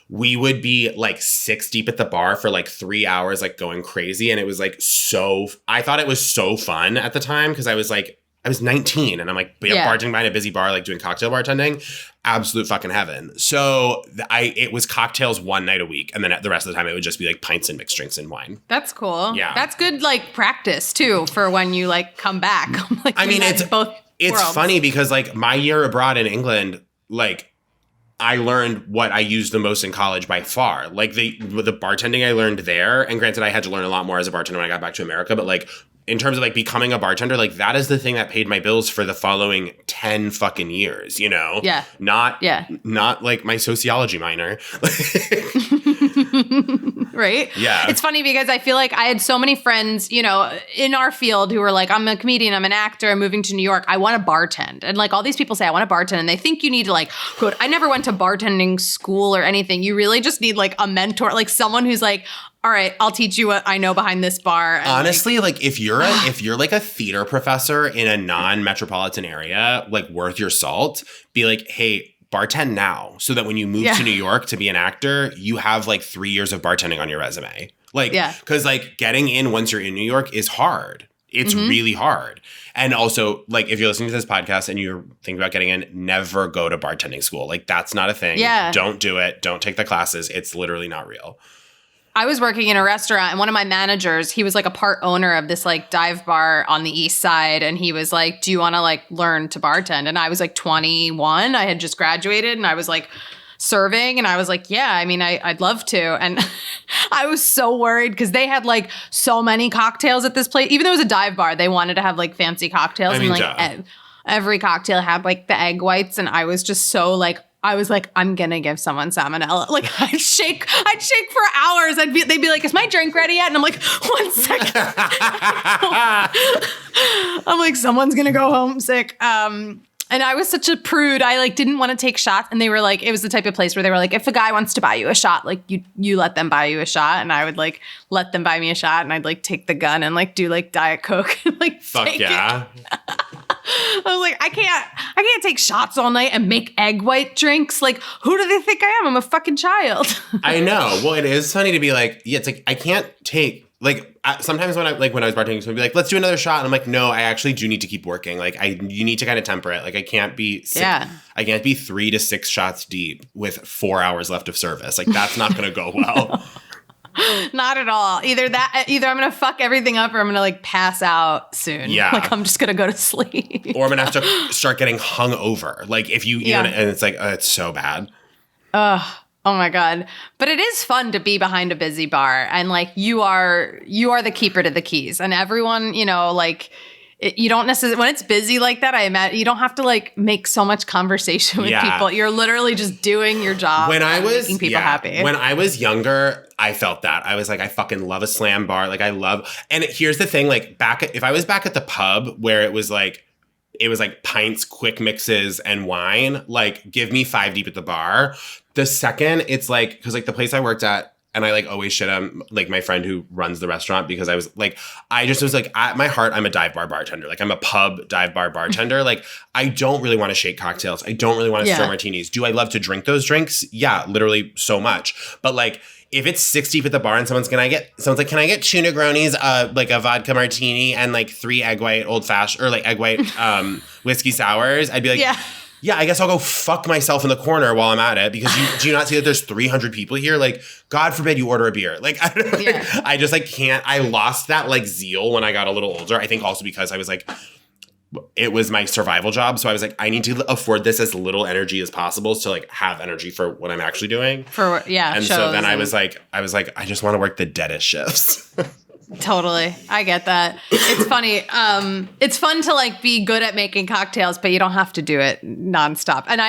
Speaker 2: We would be like 6 deep at the bar for like 3 hours, like going crazy. And it was like I thought it was so fun at the time because I was 19 and I'm like bartending behind a busy bar, like doing cocktail bartending. Absolute fucking heaven. So it was cocktails 1 night a week. And then the rest of the time it would just be like pints and mixed drinks and wine.
Speaker 1: That's cool.
Speaker 2: Yeah.
Speaker 1: That's good like practice too for when you like come back. Like, I mean, it's
Speaker 2: funny because like my year abroad in England, like I learned what I used the most in college by far. Like the bartending I learned there, and granted I had to learn a lot more as a bartender when I got back to America, but like in terms of like becoming a bartender, like that is the thing that paid my bills for the following 10 fucking years, you know?
Speaker 1: Yeah.
Speaker 2: Not like my sociology minor.
Speaker 1: Right?
Speaker 2: Yeah.
Speaker 1: It's funny because I feel like I had so many friends, you know, in our field who were like, I'm a comedian, I'm an actor, I'm moving to New York, I want to bartend. And like all these people say, I want to bartend. And they think you need to like, quote, I never went to bartending school or anything. You really just need like a mentor, like someone who's like, all right, I'll teach you what I know behind this bar. And
Speaker 2: honestly, like if you're like a theater professor in a non-metropolitan area, like worth your salt, be like, hey, bartend now so that when you move to New York to be an actor, you have like 3 years of bartending on your resume. Like, because like getting in once you're in New York is hard. It's really hard. And also, like, if you're listening to this podcast and you're thinking about getting in, never go to bartending school. Like, that's not a thing.
Speaker 1: Yeah.
Speaker 2: Don't do it. Don't take the classes. It's literally not real.
Speaker 1: I was working in a restaurant and one of my managers, he was like a part owner of this like dive bar on the east side. And he was like, do you want to like learn to bartend? And I was like 21. I had just graduated and I was like serving. And I was like, yeah, I mean, I'd love to. And I was so worried because they had like so many cocktails at this place. Even though it was a dive bar, they wanted to have like fancy cocktails. I mean, and like every cocktail had like the egg whites. And I was just so like, I was like, I'm gonna give someone salmonella. Like I'd shake for hours. They'd be like, is my drink ready yet? And I'm like, 1 second. I'm like, someone's gonna go home sick. And I was such a prude. I like didn't want to take shots. And they were like, it was the type of place where they were like, if a guy wants to buy you a shot, like you let them buy you a shot. And I would like let them buy me a shot, and I'd like take the gun and like do like Diet Coke and like
Speaker 2: fuck yeah.
Speaker 1: I was like, I can't take shots all night and make egg white drinks. Like, who do they think I am? I'm a fucking child.
Speaker 2: I know. Well, it is funny to be like, yeah, it's like, I can't take, like, sometimes when I was bartending, someone would be like, let's do another shot. And I'm like, no, I actually do need to keep working. Like, you need to kind of temper it. Like, I can't be I can't be 3 to 6 shots deep with 4 hours left of service. Like, that's not going to go well.
Speaker 1: Not at all. Either I'm going to fuck everything up, or I'm going to like pass out soon.
Speaker 2: Yeah.
Speaker 1: Like I'm just going to go to sleep.
Speaker 2: Or I'm going to have to start getting hung over. Like if you know, and it's like, it's so bad.
Speaker 1: Oh my God. But it is fun to be behind a busy bar, and like you are the keeper to the keys, and everyone, you know, like you don't necessarily, when it's busy like that, I imagine you don't have to like make so much conversation with people. You're literally just doing your job making people happy.
Speaker 2: When I was younger, I felt that. I was like, I fucking love a slam bar. Like and here's the thing, like if I was back at the pub where it was like pints, quick mixes, and wine, like give me 5 deep at the bar. The second it's like, because like the place I worked at, and I like always shit on like my friend who runs the restaurant, because I was like, at my heart, I'm a dive bar bartender. Like I'm a pub dive bar bartender. Like I don't really want to shake cocktails. I don't really want to stir martinis. Do I love to drink those drinks? Yeah, literally so much. But like if it's 6 deep at the bar and someone's like, can I get 2 Negronis, like a vodka martini, and like 3 egg white old fashioned, or like egg white whiskey sours? I'd be like, yeah, I guess I'll go fuck myself in the corner while I'm at it, because do you not see that there's 300 people here? Like, God forbid you order a beer. Like, I just like can't. I lost that like zeal when I got a little older. I think also because I was like, it was my survival job. So I was like, I need to afford this as little energy as possible to like have energy for what I'm actually doing. And so then I was like, I just want to work the deadest shifts.
Speaker 1: Totally. I get that. It's funny. It's fun to like be good at making cocktails, but you don't have to do it nonstop. And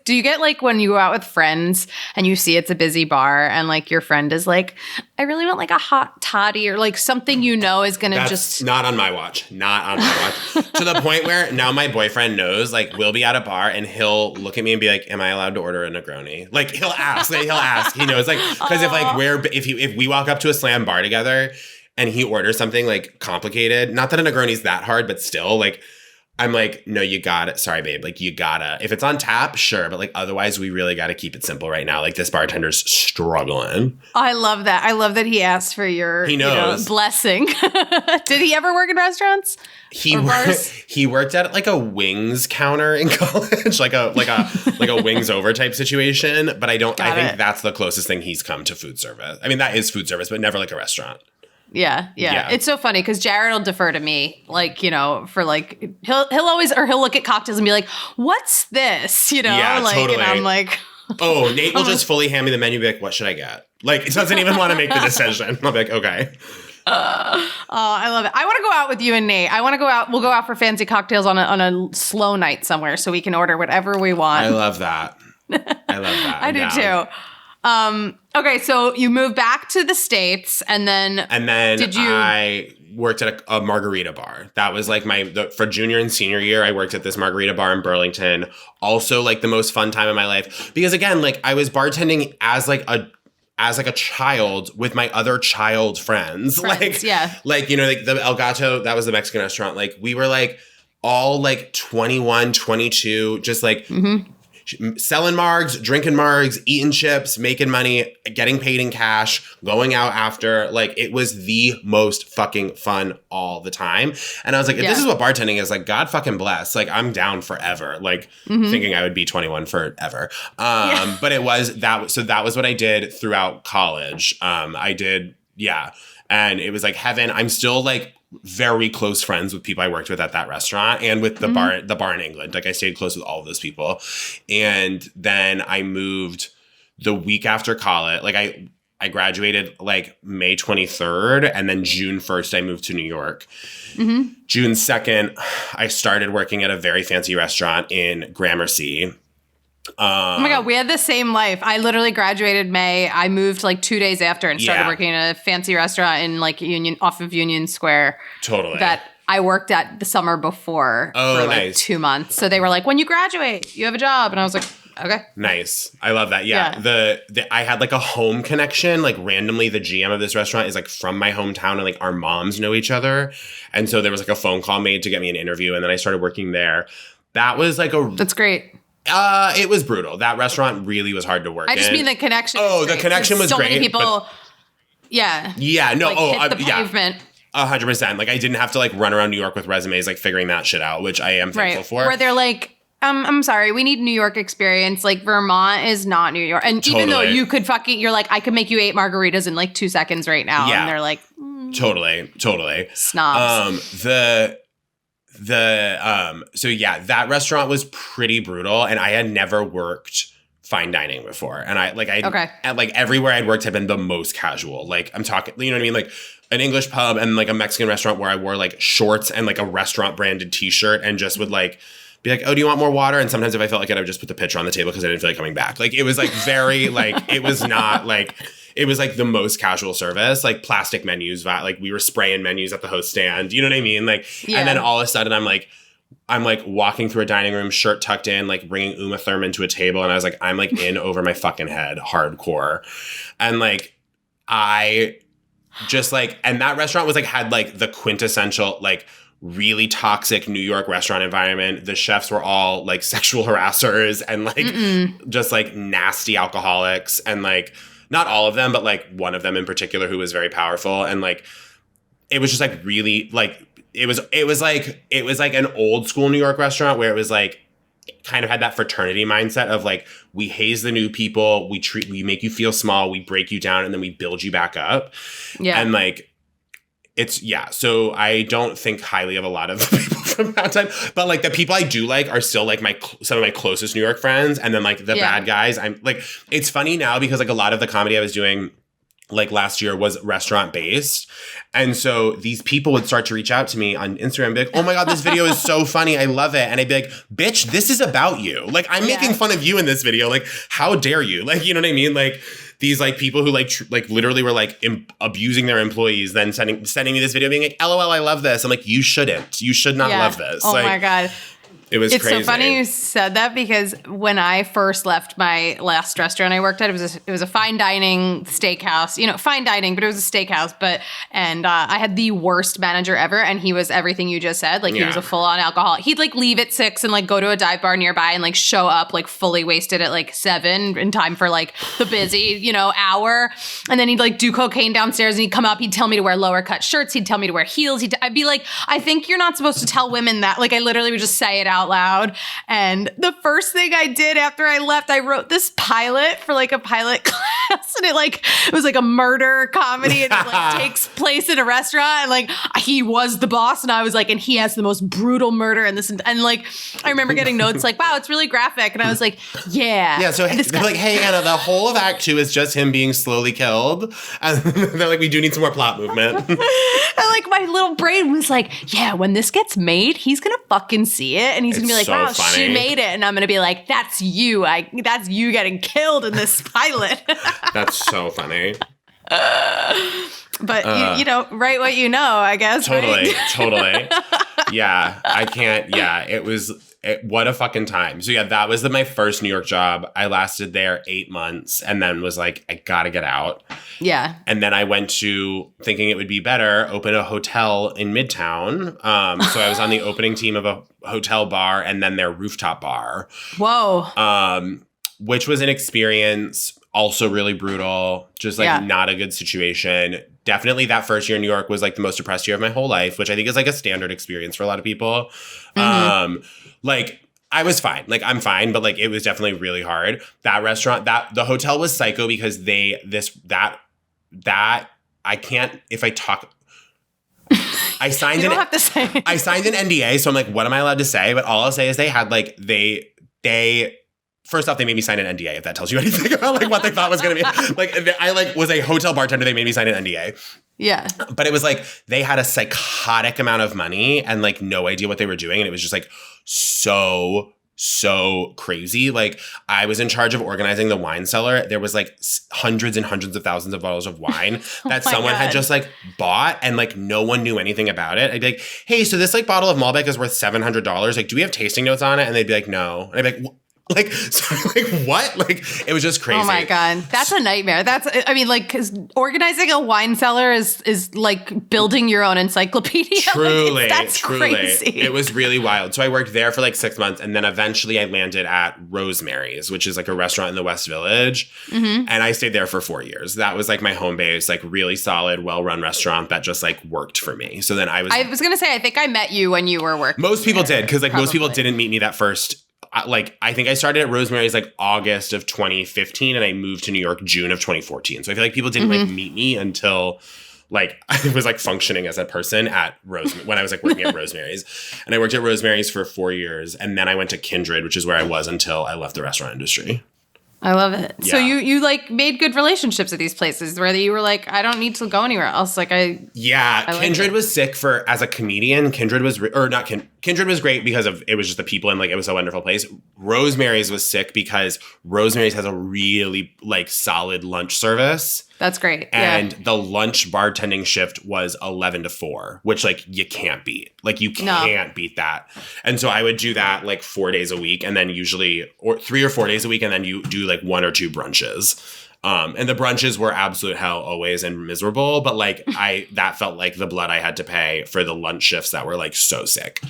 Speaker 1: do you get like when you go out with friends and you see it's a busy bar and like your friend is like, I really want like a hot toddy, or like something you know is going to just.
Speaker 2: Not on my watch. Not on my watch. To the point where now my boyfriend knows, like we'll be at a bar and he'll look at me and be like, am I allowed to order a Negroni? Like he'll ask. He knows, like, because if we walk up to a slam bar together and he orders something like complicated, not that a Negroni's that hard, but still, like, I'm like, no, you got it. Sorry, babe. Like, you gotta. If it's on tap, sure. But like, otherwise, we really got to keep it simple right now. Like, this bartender's struggling.
Speaker 1: I love that. I love that he asked for your blessing. Did he ever work in restaurants?
Speaker 2: He worked at like a wings counter in college, like a wings over type situation. But I think that's the closest thing he's come to food service. I mean, that is food service, but never like a restaurant.
Speaker 1: Yeah. It's so funny because Jared will defer to me, like, you know, for like, he'll look at cocktails and be like, what's this? You know, like, totally. And I'm like,
Speaker 2: oh, Nate will just fully hand me the menu and be like, what should I get? Like, it doesn't even want to make the decision. I'll be like, okay.
Speaker 1: I love it. I want to go out with you and Nate. I want to go out. We'll go out for fancy cocktails on a slow night somewhere so we can order whatever we want.
Speaker 2: I love that.
Speaker 1: I do too. Okay, so you moved back to the States, and then I worked at a margarita bar. That was like for junior and senior year, I worked at this margarita bar in Burlington. Also, like the most fun time of my life, because again, like I was bartending as a child with my other child friends. Like, you know, like the El Gato, that was the Mexican restaurant. Like we were like all like 21, 22, just like selling margs, drinking margs, eating chips, making money, getting paid in cash, going out after. Like, it was the most fucking fun all the time. And I was like, if this is what bartending is, like, God fucking bless. Like, I'm down forever. Like, thinking I would be 21 forever. But it was that. So that was what I did throughout college. I did, and it was like heaven. I'm still like very close friends with people I worked with at that restaurant and with the bar in England. Like I stayed close with all of those people. And then I moved the week after college. Like I graduated like May 23rd, and then June 1st I moved to New York. June 2nd I started working at a very fancy restaurant in Gramercy. Oh my God, we had the same life. I literally graduated May. I moved like 2 days after and started working in a fancy restaurant in like off of Union Square.
Speaker 2: Totally.
Speaker 1: That I worked at the summer before for like 2 months. So they were like, when you graduate, you have a job. And I was like, okay.
Speaker 2: Nice. I love that. Yeah. I had like a home connection. Like randomly, the GM of this restaurant is like from my hometown and like our moms know each other. And so there was like a phone call made to get me an interview. And then I started working there. That was like
Speaker 1: That's great.
Speaker 2: It was brutal. That restaurant really was hard to work in.
Speaker 1: I just mean the connection.
Speaker 2: Oh, the connection was great.
Speaker 1: So many people.
Speaker 2: Yeah, no.
Speaker 1: Like, hit the pavement.
Speaker 2: 100%. Like I didn't have to like run around New York with resumes, like figuring that shit out, which I am thankful for.
Speaker 1: Where they're like, I'm sorry, we need New York experience. Like Vermont is not New York. And even though you could you're like, I could make you 8 margaritas in like 2 seconds right now. Yeah. And they're like,
Speaker 2: Totally.
Speaker 1: Snobs.
Speaker 2: So yeah, that restaurant was pretty brutal, and I had never worked fine dining before, and at like everywhere I'd worked had been the most casual. Like I'm talking, you know what I mean, like an English pub and like a Mexican restaurant where I wore like shorts and like a restaurant branded T-shirt and just would like be like, oh, do you want more water? And sometimes if I felt like it, I would just put the pitcher on the table because I didn't feel like coming back. Like it was like very like it was not like. It was like the most casual service, like plastic menus, like we were spraying menus at the host stand. You know what I mean? Like, and then all of a sudden I'm like walking through a dining room, shirt tucked in, like bringing Uma Thurman to a table. And I was like, I'm like in over my fucking head, hardcore. And like, I just like, and that restaurant was like, had like the quintessential, like really toxic New York restaurant environment. The chefs were all like sexual harassers and like just like nasty alcoholics and like, not all of them, but like one of them in particular who was very powerful. And like, it was just like really like, it was like an old school New York restaurant where it was like, kind of had that fraternity mindset of like, we haze the new people, we make you feel small, we break you down, and then we build you back up. Yeah. And like, so I don't think highly of a lot of the people from that time, but like the people I do like are still like some of my closest New York friends. And then like the bad guys, I'm like, it's funny now because like a lot of the comedy I was doing like last year was restaurant based. And so these people would start to reach out to me on Instagram and be like, oh my God, this video is so funny. I love it. And I'd be like, bitch, this is about you. Like I'm making fun of you in this video. Like, how dare you? Like, you know what I mean? Like, these like people who like literally were like abusing their employees, then sending me this video being like, LOL, I love this. I'm like, you shouldn't. You should not love this.
Speaker 1: Oh
Speaker 2: like,
Speaker 1: my God.
Speaker 2: It's
Speaker 1: crazy. So funny you said that because when I first left my last restaurant I worked at, it was a fine dining steakhouse. You know, fine dining, but it was a steakhouse. And I had the worst manager ever, and he was everything you just said. Like he was a full on alcoholic. He'd like leave at 6 and like go to a dive bar nearby and like show up like fully wasted at like 7 in time for like the busy hour. And then he'd like do cocaine downstairs and he'd come up. He'd tell me to wear lower cut shirts. He'd tell me to wear heels. I'd be like, I think you're not supposed to tell women that. Like I literally would just say it out loud. And the first thing I did after I left, I wrote this pilot for like a pilot class, and it was like a murder comedy, and it like takes place in a restaurant, and like he was the boss, and I was like, and he has the most brutal murder in this, and like I remember getting notes like, wow, it's really graphic, and I was like, yeah.
Speaker 2: So they're like, hey Anna, the whole of Act 2 is just him being slowly killed, and they're like, we do need some more plot movement.
Speaker 1: And like my little brain was like, yeah, when this gets made, he's gonna fucking see it, and he's gonna be like, wow, funny. She made it, and I'm gonna be like, that's you. That's you getting killed in this pilot.
Speaker 2: That's so funny.
Speaker 1: But write what you know, I guess.
Speaker 2: Totally,
Speaker 1: right?
Speaker 2: Totally. Yeah, I can't. Yeah, what a fucking time. So yeah, that was my first New York job. I lasted there 8 months and then was like, I gotta get out.
Speaker 1: Yeah.
Speaker 2: And then I went to, thinking it would be better, open a hotel in Midtown. So I was on the opening team of a hotel bar and then their rooftop bar.
Speaker 1: Whoa.
Speaker 2: Which was an experience, also really brutal, just like not a good situation. Definitely that first year in New York was like the most depressed year of my whole life, which I think is like a standard experience for a lot of people. Mm-hmm. Like I was fine, like I'm fine, but like it was definitely really hard. That restaurant, the hotel was psycho because I can't, if I talk, I signed
Speaker 1: you don't have to say it.
Speaker 2: I signed an NDA, so I'm like, what am I allowed to say? But all I'll say is they had like, first off, they made me sign an NDA, if that tells you anything about like what they thought was going to be. Like I like was a hotel bartender. They made me sign an NDA.
Speaker 1: Yeah.
Speaker 2: But it was like they had a psychotic amount of money and like no idea what they were doing. And it was just like so so crazy. Like, I was in charge of organizing the wine cellar. There was like hundreds and hundreds of thousands of bottles of wine that someone had just like bought, and like no one knew anything about it. I'd be like, hey, so this like bottle of Malbec is worth $700. Like, do we have tasting notes on it? And they'd be like, no. And I'd be like, so like, what? Like, it was just crazy.
Speaker 1: Oh my God. That's a nightmare. I mean, like, because organizing a wine cellar is like building your own encyclopedia.
Speaker 2: Truly.
Speaker 1: Like, that's crazy.
Speaker 2: It was really wild. So I worked there for like 6 months, and then eventually I landed at Rosemary's, which is like a restaurant in the West Village. Mm-hmm. And I stayed there for 4 years. That was like my home base, like really solid, well-run restaurant that just like worked for me. So then I was
Speaker 1: going to say, I think I met you when you were working.
Speaker 2: Most people did, because like most people didn't meet me that first. Like, I think I started at Rosemary's like August of 2015, and I moved to New York June of 2014. So I feel like people didn't like meet me until like I was like functioning as a person at when I was like working at Rosemary's. And I worked at Rosemary's for 4 years, and then I went to Kindred, which is where I was until I left the restaurant industry.
Speaker 1: I love it.
Speaker 2: Yeah.
Speaker 1: So you like made good relationships at these places where you were like, I don't need to go anywhere else. Like
Speaker 2: Kindred was sick as a comedian. Kindred was great because of it was just the people, and like it was a wonderful place. Rosemary's was sick because Rosemary's has a really like solid lunch service.
Speaker 1: That's great.
Speaker 2: And the lunch bartending shift was 11 to 4, which like you can't beat. Like you can't beat that. And so I would do that like 4 days a week, and then usually or 3 or 4 days a week, and then you do like 1 or 2 brunches. And the brunches were absolute hell always and miserable, but like that felt like the blood I had to pay for the lunch shifts that were like so sick.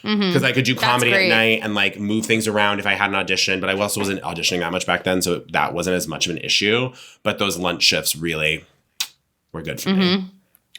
Speaker 2: Because I could do comedy at night and like move things around if I had an audition, but I also wasn't auditioning that much back then, so that wasn't as much of an issue. But those lunch shifts really were good for me.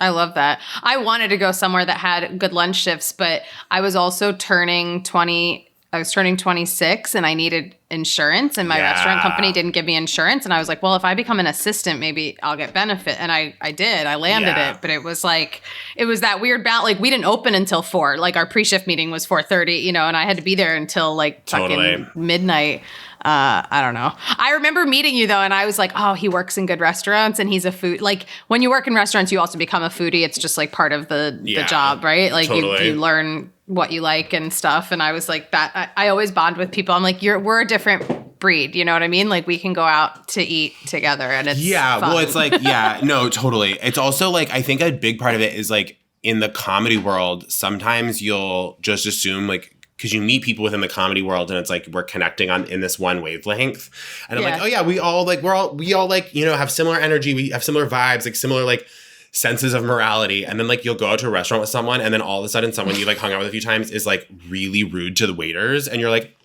Speaker 1: I love that. I wanted to go somewhere that had good lunch shifts, but I was also turning 26 and I needed insurance, and my restaurant company didn't give me insurance. And I was like, well, if I become an assistant, maybe I'll get benefit. And I did. I landed it. But it was that weird balance. Like, we didn't open until 4. Like, our pre-shift meeting was 4:30, and I had to be there until like fucking midnight. I don't know. I remember meeting you though, and I was like, oh, he works in good restaurants and he's a food. Like, when you work in restaurants, you also become a foodie. It's just like part of the job, right? Like you learn what you like and stuff. And I was like that. I always bond with people. I'm like, we're a different breed. You know what I mean? Like, we can go out to eat together, and it's fun.
Speaker 2: Well, it's like, no, totally. It's also like, I think a big part of it is like in the comedy world, sometimes you'll just assume like, because you meet people within the comedy world, and it's like we're connecting in this one wavelength, and I'm like, oh yeah, we all like have similar energy, we have similar vibes, like similar like senses of morality. And then like you'll go out to a restaurant with someone, and then all of a sudden someone you like hung out with a few times is like really rude to the waiters, and you're like,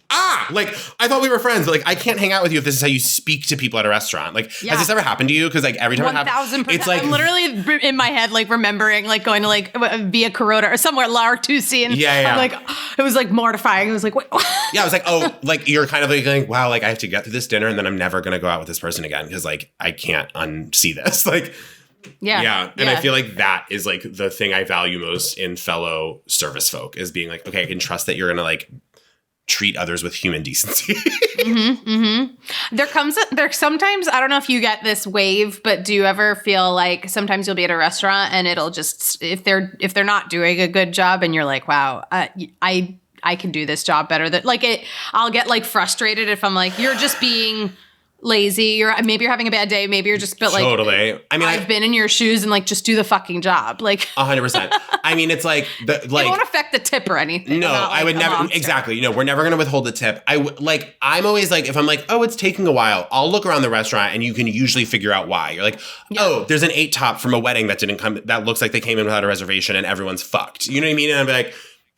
Speaker 2: like, I thought we were friends, but like, I can't hang out with you if this is how you speak to people at a restaurant. Like, has this ever happened to you? Because like every time
Speaker 1: 1,000%.
Speaker 2: It's like
Speaker 1: I'm literally in my head, like remembering like going to like Via Carota or somewhere, La Artusi, and I'm like, it was like mortifying. It was like, what?
Speaker 2: I was like, oh, like you're kind of like going, wow, like I have to get through this dinner, and then I'm never gonna go out with this person again because like I can't unsee this. Like, and I feel like that is like the thing I value most in fellow service folk, is being like, okay, I can trust that you're gonna like treat others with human decency.
Speaker 1: There sometimes, I don't know if you get this wave, but do you ever feel like sometimes you'll be at a restaurant and it'll just, if they're not doing a good job, and you're like, wow, I can do this job better. I'll get like frustrated if I'm like, you're just being lazy, maybe you're having a bad day, maybe you're just, but like,
Speaker 2: totally. I mean,
Speaker 1: I've been in your shoes, and like, just do the fucking job. Like
Speaker 2: 100%. I mean, it's like
Speaker 1: it won't affect the tip or anything.
Speaker 2: No, I would never. Exactly. We're never going to withhold the tip. I'm always like, if I'm like, oh, it's taking a while, I'll look around the restaurant, and you can usually figure out why. You're like, oh, there's an 8 top from a wedding that didn't come, that looks like they came in without a reservation, and everyone's fucked. You know what I mean? And I'm like,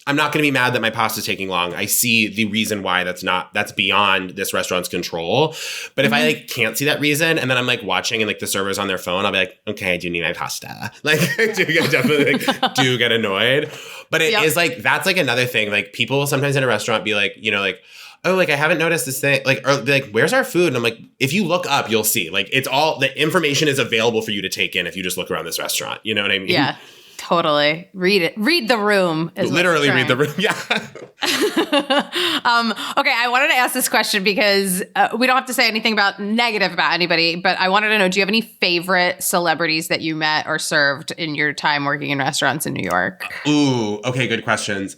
Speaker 2: I'm not going to be mad that my pasta's taking long. I see the reason why that's beyond this restaurant's control. But if I like can't see that reason, and then I'm like watching and like the server's on their phone, I'll be like, okay, I do need my pasta. Like, I definitely do get annoyed. But it is like, that's like another thing. Like, people will sometimes in a restaurant be like, like, oh, like I haven't noticed this thing. Like, or like, where's our food? And I'm like, if you look up, you'll see. Like, it's all, the information is available for you to take in if you just look around this restaurant. You know what I mean?
Speaker 1: Yeah. Totally. Read it. Read the room.
Speaker 2: Literally read the room. Yeah.
Speaker 1: Okay. I wanted to ask this question because we don't have to say anything negative about anybody, but I wanted to know, do you have any favorite celebrities that you met or served in your time working in restaurants in New York?
Speaker 2: Ooh, okay. Good questions.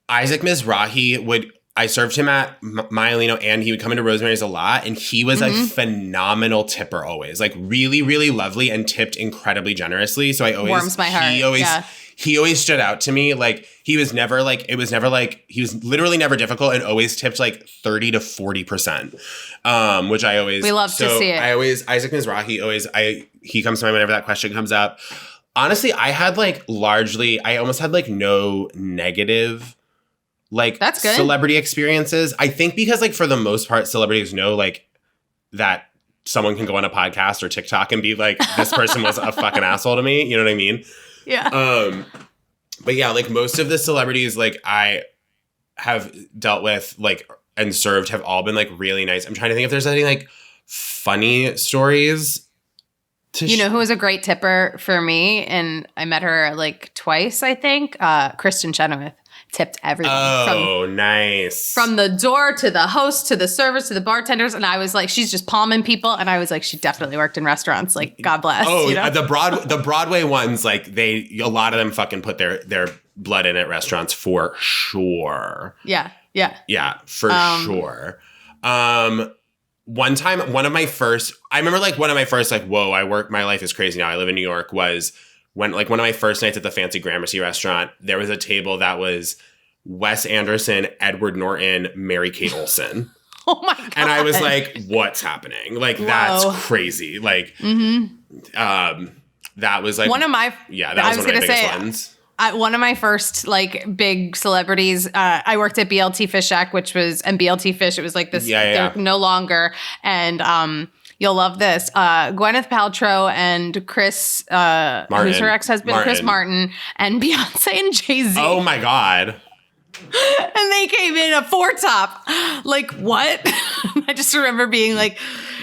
Speaker 2: Isaac Mizrahi I served him at Maialino, and he would come into Rosemary's a lot, and he was a phenomenal tipper always. Like, really, really lovely and tipped incredibly generously. So I always...
Speaker 1: Warms my heart.
Speaker 2: He always stood out to me. Like, he was never like... It was never like... He was literally never difficult and always tipped like 30 to 40%, which I always...
Speaker 1: We love to see it.
Speaker 2: Isaac Mizrahi he comes to mind whenever that question comes up. Honestly, I almost had like no negative... like
Speaker 1: that's good.
Speaker 2: Celebrity experiences. I think because like for the most part, celebrities know like that someone can go on a podcast or TikTok and be like, this person was a fucking asshole to me. You know what I mean?
Speaker 1: Yeah.
Speaker 2: But yeah, like most of the celebrities like I have dealt with like and served have all been like really nice. I'm trying to think if there's any like funny stories.
Speaker 1: You know who was a great tipper for me? And I met her like twice, I think. Kristen Chenoweth. Tipped everyone.
Speaker 2: Oh, nice.
Speaker 1: From the door to the host to the servers to the bartenders. And I was like, she's just palming people. And I was like, she definitely worked in restaurants. Like, God bless.
Speaker 2: Oh,
Speaker 1: you know?
Speaker 2: the Broadway ones, like a lot of them fucking put their blood in at restaurants for sure.
Speaker 1: Yeah.
Speaker 2: For sure. One time, I remember like one of my first like, whoa, my life is crazy now. I live in New York was when like one of my first nights at the fancy Gramercy restaurant, there was a table that was Wes Anderson, Edward Norton, Mary-Kate Olsen.
Speaker 1: Oh my God.
Speaker 2: And I was like, what's happening? Like, that's crazy. Like, that was like...
Speaker 1: one of my biggest ones. One of my first like big celebrities, I worked at BLT Fish Shack, and BLT Fish, it was like this, they're no longer. And you'll love this. Gwyneth Paltrow and Chris, who's her ex-husband, Chris Martin, and Beyonce and Jay-Z.
Speaker 2: Oh my God.
Speaker 1: And they came in a four-top. Like, what? I just remember being like...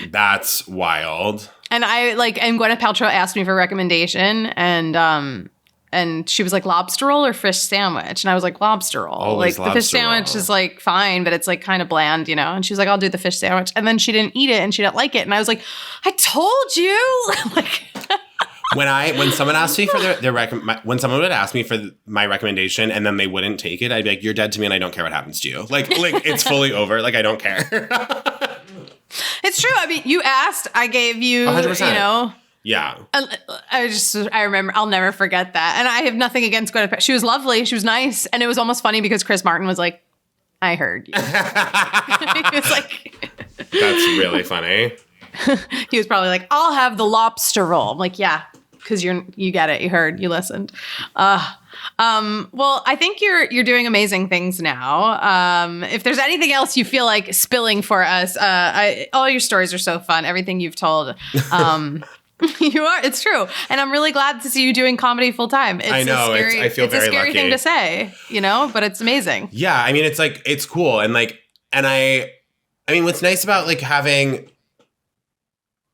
Speaker 2: That's wild.
Speaker 1: And Gwyneth Paltrow asked me for a recommendation, and she was like, lobster roll or fish sandwich? And I was like, lobster roll.
Speaker 2: Always
Speaker 1: like, the fish sandwich is like fine, but it's like kind of bland, you know? And she was like, I'll do the fish sandwich. And then she didn't eat it and she didn't like it. And I was like, I told you. Like,
Speaker 2: when someone asked me for when someone would ask me for my recommendation and then they wouldn't take it, I'd be like, you're dead to me and I don't care what happens to you. Like it's fully over. Like, I don't care.
Speaker 1: It's true. I mean, you asked, I gave you,
Speaker 2: 100%.
Speaker 1: You know.
Speaker 2: Yeah.
Speaker 1: I remember, I'll never forget that. And I have nothing against Gwyneth Paltrow. She was lovely. She was nice. And it was almost funny because Chris Martin was like, I heard you. He was like...
Speaker 2: That's really funny.
Speaker 1: He was probably like, I'll have the lobster roll. I'm like, yeah, because you get it. You heard, you listened. Well, I think you're doing amazing things now. If there's anything else you feel like spilling for us, all your stories are so fun. Everything you've told. You are. It's true. And I'm really glad to see you doing comedy full time.
Speaker 2: I know. I feel very lucky. It's a scary
Speaker 1: thing to say, you know, but it's amazing.
Speaker 2: Yeah. I mean, it's like, it's cool. And like, I mean, what's nice about like having,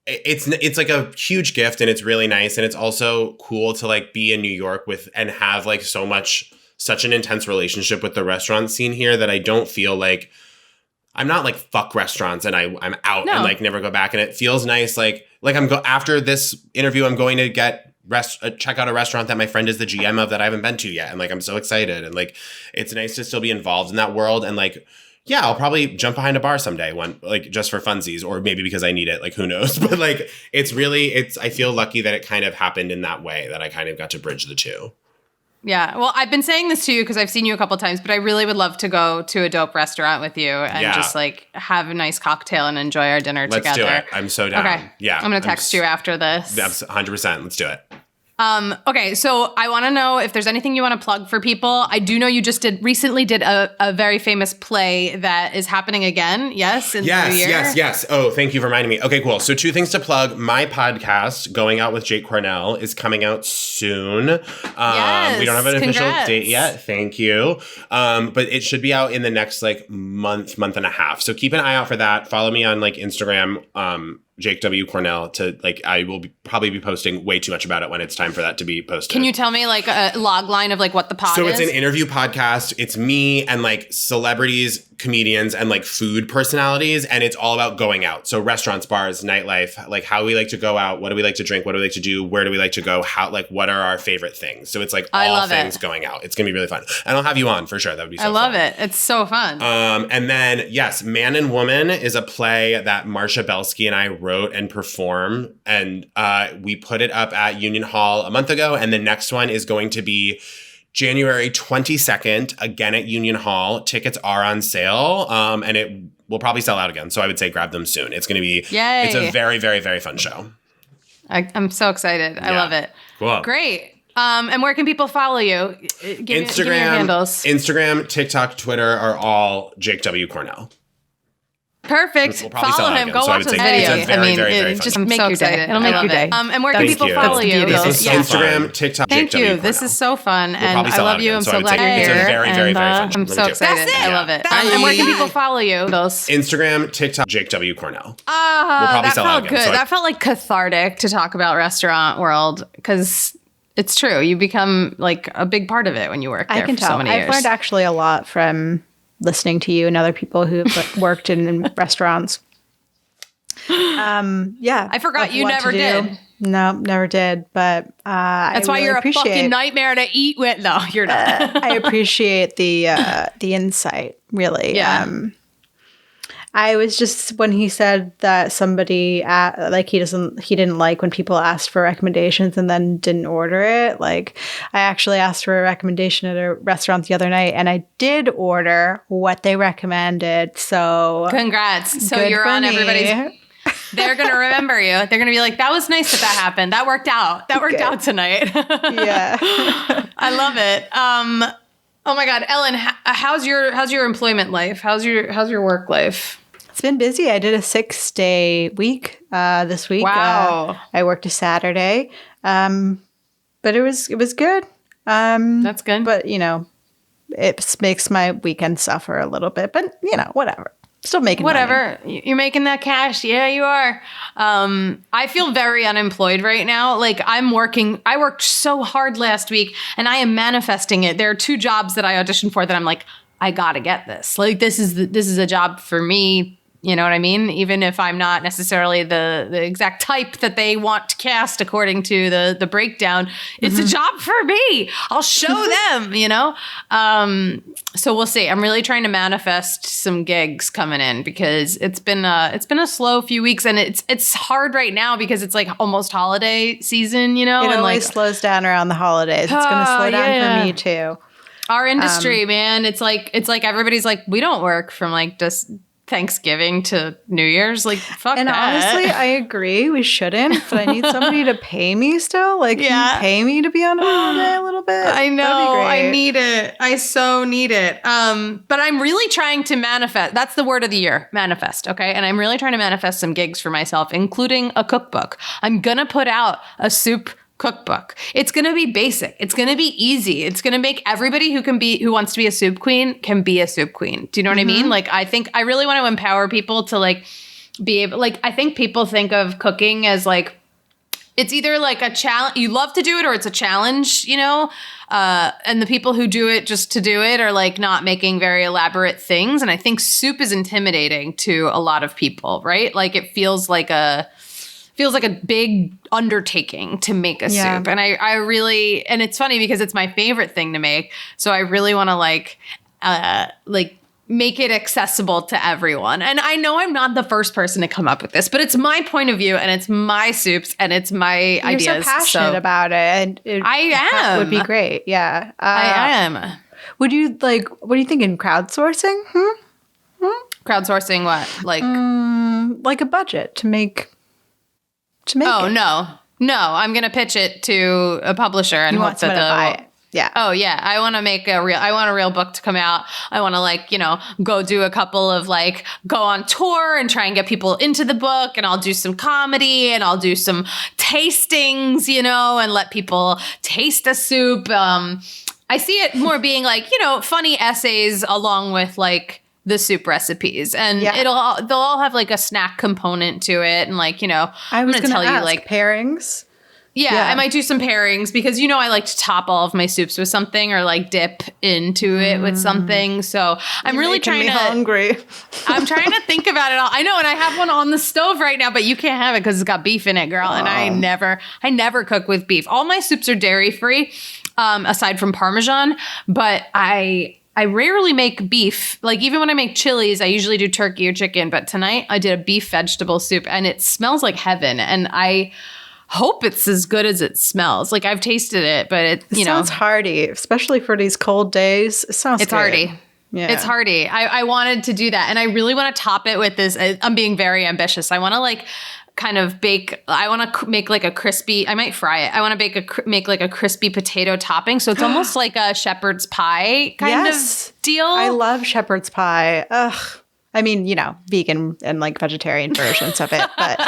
Speaker 2: it's like a huge gift and it's really nice. And it's also cool to like be in New York and have like such an intense relationship with the restaurant scene here that I don't feel like I'm not like fuck restaurants and I'm out and like never go back. And it feels nice. Like after this interview, I'm going to check out a restaurant that my friend is the GM of that I haven't been to yet. And like, I'm so excited. And like, it's nice to still be involved in that world. And like, yeah, I'll probably jump behind a bar someday like just for funsies or maybe because I need it. Like, who knows? But like, I feel lucky that it kind of happened in that way that I kind of got to bridge the two.
Speaker 1: Yeah. Well, I've been saying this to you because I've seen you a couple of times, but I really would love to go to a dope restaurant with you and just like have a nice cocktail and enjoy our dinner together.
Speaker 2: Let's do it. I'm so down. Okay. Yeah.
Speaker 1: I'm going to text you after this.
Speaker 2: 100%. Let's do it.
Speaker 1: Okay, so I want to know if there's anything you want to plug for people. I do know you just recently did a very famous play that is happening again. Yes, in the new year.
Speaker 2: Yes. Oh, thank you for reminding me. Okay, cool. So 2 things to plug. My podcast, Going Out with Jake Cornell, is coming out soon.
Speaker 1: Yes,
Speaker 2: we don't have an official
Speaker 1: congrats.
Speaker 2: date yet. Thank you. But it should be out in the next like month and a half. So keep an eye out for that. Follow me on like Instagram. Jake W. Cornell I will probably be posting way too much about it when it's time for that to be posted.
Speaker 1: Can you tell me like a log line of like what the pod is?
Speaker 2: So it's an interview podcast. It's me and like celebrities comedians and like food personalities, and it's all about going out. So restaurants, bars, nightlife, like how we like to go out, what do we like to drink, what do we like to do, where do we like to go, how, like what are our favorite things. So it's like all things going out. It's gonna be really fun, and I'll have you on for sure. That would be so fun.
Speaker 1: I love it. It's so fun.
Speaker 2: And then yes, Man and Woman is a play that Marsha Belsky and I wrote and perform, and we put it up at Union Hall a month ago, and the next one is going to be January 22nd, again at Union Hall. Tickets are on sale, and it will probably sell out again. So I would say grab them soon. It's going to be, it's a very, very, very fun show.
Speaker 1: I'm so excited. I love it.
Speaker 2: Cool.
Speaker 1: Great. And where can people follow you? Give me your handles.
Speaker 2: Instagram, TikTok, Twitter are all Jake W. Cornell.
Speaker 1: Perfect.
Speaker 2: We'll
Speaker 1: follow him. Go watch his video.
Speaker 2: Just
Speaker 1: make your day. It'll make your day. And where can people follow you?
Speaker 2: Instagram, TikTok.
Speaker 1: Thank you. This is so fun, and I love you. I'm so glad you're here.
Speaker 2: It's a very, very, very fun.
Speaker 1: I'm so excited. I love it. And where can people follow you?
Speaker 2: Instagram, TikTok, Jake W. Cornell.
Speaker 1: That felt good. That felt like cathartic to talk about restaurant world, because it's true. You become like a big part of it when you work there for so many years.
Speaker 3: I've learned actually a lot from listening to you and other people who've worked in restaurants.
Speaker 1: I forgot you never did.
Speaker 3: No, never did. But
Speaker 1: that's why you're a fucking nightmare to eat with. No, you're not.
Speaker 3: I appreciate the insight, really.
Speaker 1: Yeah.
Speaker 3: I was just, when he said that somebody he didn't like when people asked for recommendations and then didn't order it. Like, I actually asked for a recommendation at a restaurant the other night, and I did order what they recommended. So
Speaker 1: congrats. So you're on everybody's. They're going to remember you. They're going to be like, that was nice that happened. That worked out. That worked out tonight.
Speaker 3: Yeah.
Speaker 1: I love it. Oh my God, Ellen, how's your employment life? How's your work life?
Speaker 3: It's been busy. I did a 6-day week this week.
Speaker 1: Wow.
Speaker 3: I worked a Saturday, but it was good.
Speaker 1: That's good.
Speaker 3: But it makes my weekend suffer a little bit. But whatever. Still making
Speaker 1: whatever.
Speaker 3: Money.
Speaker 1: You're making that cash. Yeah, you are. I feel very unemployed right now. Like, I worked so hard last week, and I am manifesting it. There are 2 jobs that I auditioned for that I'm like, I gotta get this. Like, this is a job for me. You know what I mean? Even if I'm not necessarily the exact type that they want to cast according to the breakdown, it's a job for me. I'll show them, So we'll see. I'm really trying to manifest some gigs coming in, because it's been a slow few weeks, and it's hard right now because it's like almost holiday season,
Speaker 3: It always slows down around the holidays. It's going to slow down for me too.
Speaker 1: Our industry, man, it's like everybody's like, we don't work from like just Thanksgiving to New Year's, like, fuck
Speaker 3: and
Speaker 1: that.
Speaker 3: Honestly, I agree, we shouldn't, but I need somebody to pay me still. Like, can you pay me to be on holiday a little bit?
Speaker 1: I know, I need it. I so need it. But I'm really trying to manifest. That's the word of the year, manifest, okay? And I'm really trying to manifest some gigs for myself, including a cookbook. I'm gonna put out a soup cookbook. It's going to be basic. It's going to be easy. It's going to make everybody who wants to be a soup queen can be a soup queen. Do you know what I mean? Like, I really want to empower people to like be able, like, I think people think of cooking as like, it's either like a challenge, you love to do it, or it's a challenge, and the people who do it just to do it are like not making very elaborate things. And I think soup is intimidating to a lot of people, right? Like, it feels like a big undertaking to make a soup. And I really, and it's funny because it's my favorite thing to make. So I really want to like make it accessible to everyone. And I know I'm not the first person to come up with this, but it's my point of view, and it's my soups, and it's my ideas.
Speaker 3: You're so passionate about it.
Speaker 1: I am.
Speaker 3: It would be great. Yeah.
Speaker 1: I am.
Speaker 3: What do you think in crowdsourcing?
Speaker 1: Crowdsourcing what?
Speaker 3: Like a budget to make it.
Speaker 1: No, I'm going to pitch it to a publisher and hope that
Speaker 3: buy it. Yeah.
Speaker 1: Oh yeah. I want to make I want a real book to come out. I want to go do a couple of go on tour and try and get people into the book, and I'll do some comedy, and I'll do some tastings, and let people taste the soup. I see it more being funny essays along with the soup recipes, and they'll all have a snack component to it, and
Speaker 3: I was going to tell you pairings.
Speaker 1: Yeah, I might do some pairings because, I like to top all of my soups with something or like dip into it with something. So I'm really trying to.
Speaker 3: Hungry.
Speaker 1: I'm trying to think about it all. I know, and I have one on the stove right now, but you can't have it because it's got beef in it, girl. And I never cook with beef. All my soups are dairy free, aside from Parmesan. But I rarely make beef. Like even when I make chilies, I usually do turkey or chicken. But tonight I did a beef vegetable soup, and it smells like heaven. And I hope it's as good as it smells. Like I've tasted it, but it
Speaker 3: sounds hearty, especially for these cold days. It's good.
Speaker 1: Hearty. Yeah. It's hearty. I wanted to do that. And I really want to top it with this. I'm being very ambitious. I want to like kind of bake. I want to make like a crispy, I might fry it. I want to make like a crispy potato topping. So it's almost like a shepherd's pie kind of deal.
Speaker 3: I love shepherd's pie. Ugh. I mean, vegan and like vegetarian versions of it, but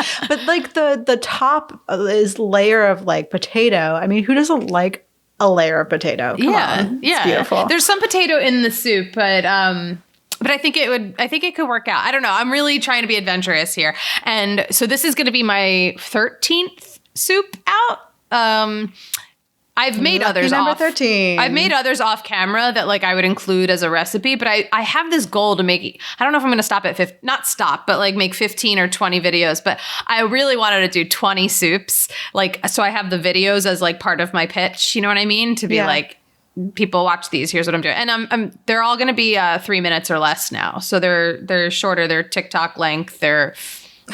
Speaker 3: like the top is layer of like potato. I mean, who doesn't like a layer of potato? Come on. It's beautiful.
Speaker 1: There's some potato in the soup, but I think it could work out. I don't know. I'm really trying to be adventurous here. And so this is going to be my 13th soup out. I've made others
Speaker 3: number
Speaker 1: off.
Speaker 3: 13.
Speaker 1: I've made others off camera that like I would include as a recipe, but I have this goal to make. I don't know if I'm going to stop at not stop, but like make 15 or 20 videos. But I really wanted to do 20 soups, like so I have the videos as like part of my pitch. You know what I mean? To be like, people watch these. Here's what I'm doing, and they're all going to be 3 minutes or less now. So they're shorter. They're TikTok length.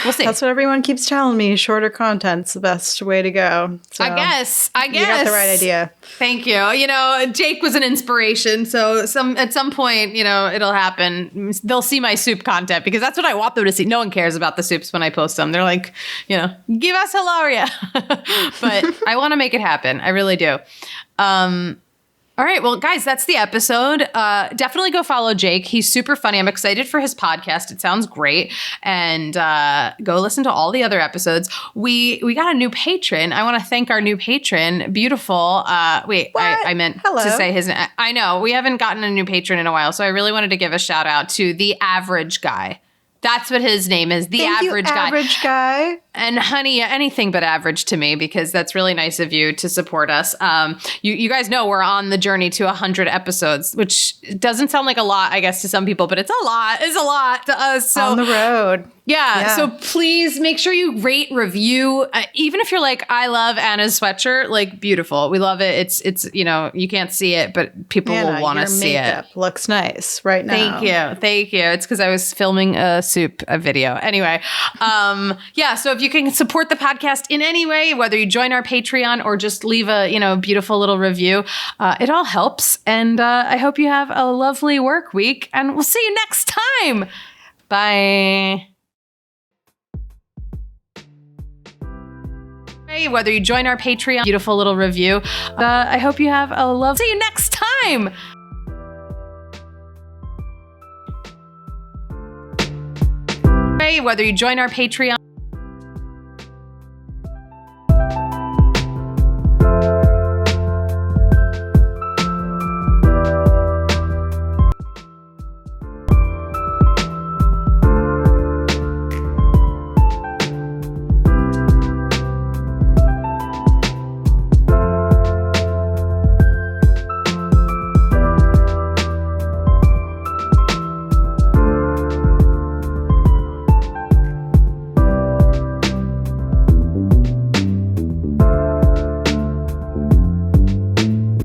Speaker 1: We'll see.
Speaker 3: That's what everyone keeps telling me. Shorter content's the best way to go. So
Speaker 1: I guess.
Speaker 3: You got the right idea.
Speaker 1: Thank you. Jake was an inspiration. So at some point, it'll happen. They'll see my soup content because that's what I want them to see. No one cares about the soups when I post them. They're like, give us Hilaria. But I want to make it happen. I really do. All right. Well, guys, that's the episode. Definitely go follow Jake. He's super funny. I'm excited for his podcast. It sounds great. And go listen to all the other episodes. We got a new patron. I want to thank our new patron. Beautiful. Wait, I meant to say his name. I know. We haven't gotten a new patron in a while. So I really wanted to give a shout out to The Average Guy. That's what his name is.
Speaker 3: Average Guy.
Speaker 1: And honey, anything but average to me, because that's really nice of you to support us. You guys know we're on the journey to 100 episodes, which doesn't sound like a lot, I guess, to some people, but it's a lot. It's a lot to us. So
Speaker 3: on the road.
Speaker 1: Yeah. So please make sure you rate, review. Even if you're like, I love Anna's sweatshirt, like beautiful. We love it. It's you can't see it, but people will want to see it.
Speaker 3: Looks nice right now.
Speaker 1: Thank you. It's because I was filming a video. Anyway, so if you can support the podcast in any way, whether you join our Patreon or just leave a beautiful little review, it all helps. And I hope you have a lovely work week, and we'll see you next time. Bye. Whether you join our Patreon, beautiful little review. I hope you have a see you next time. Whether you join our Patreon.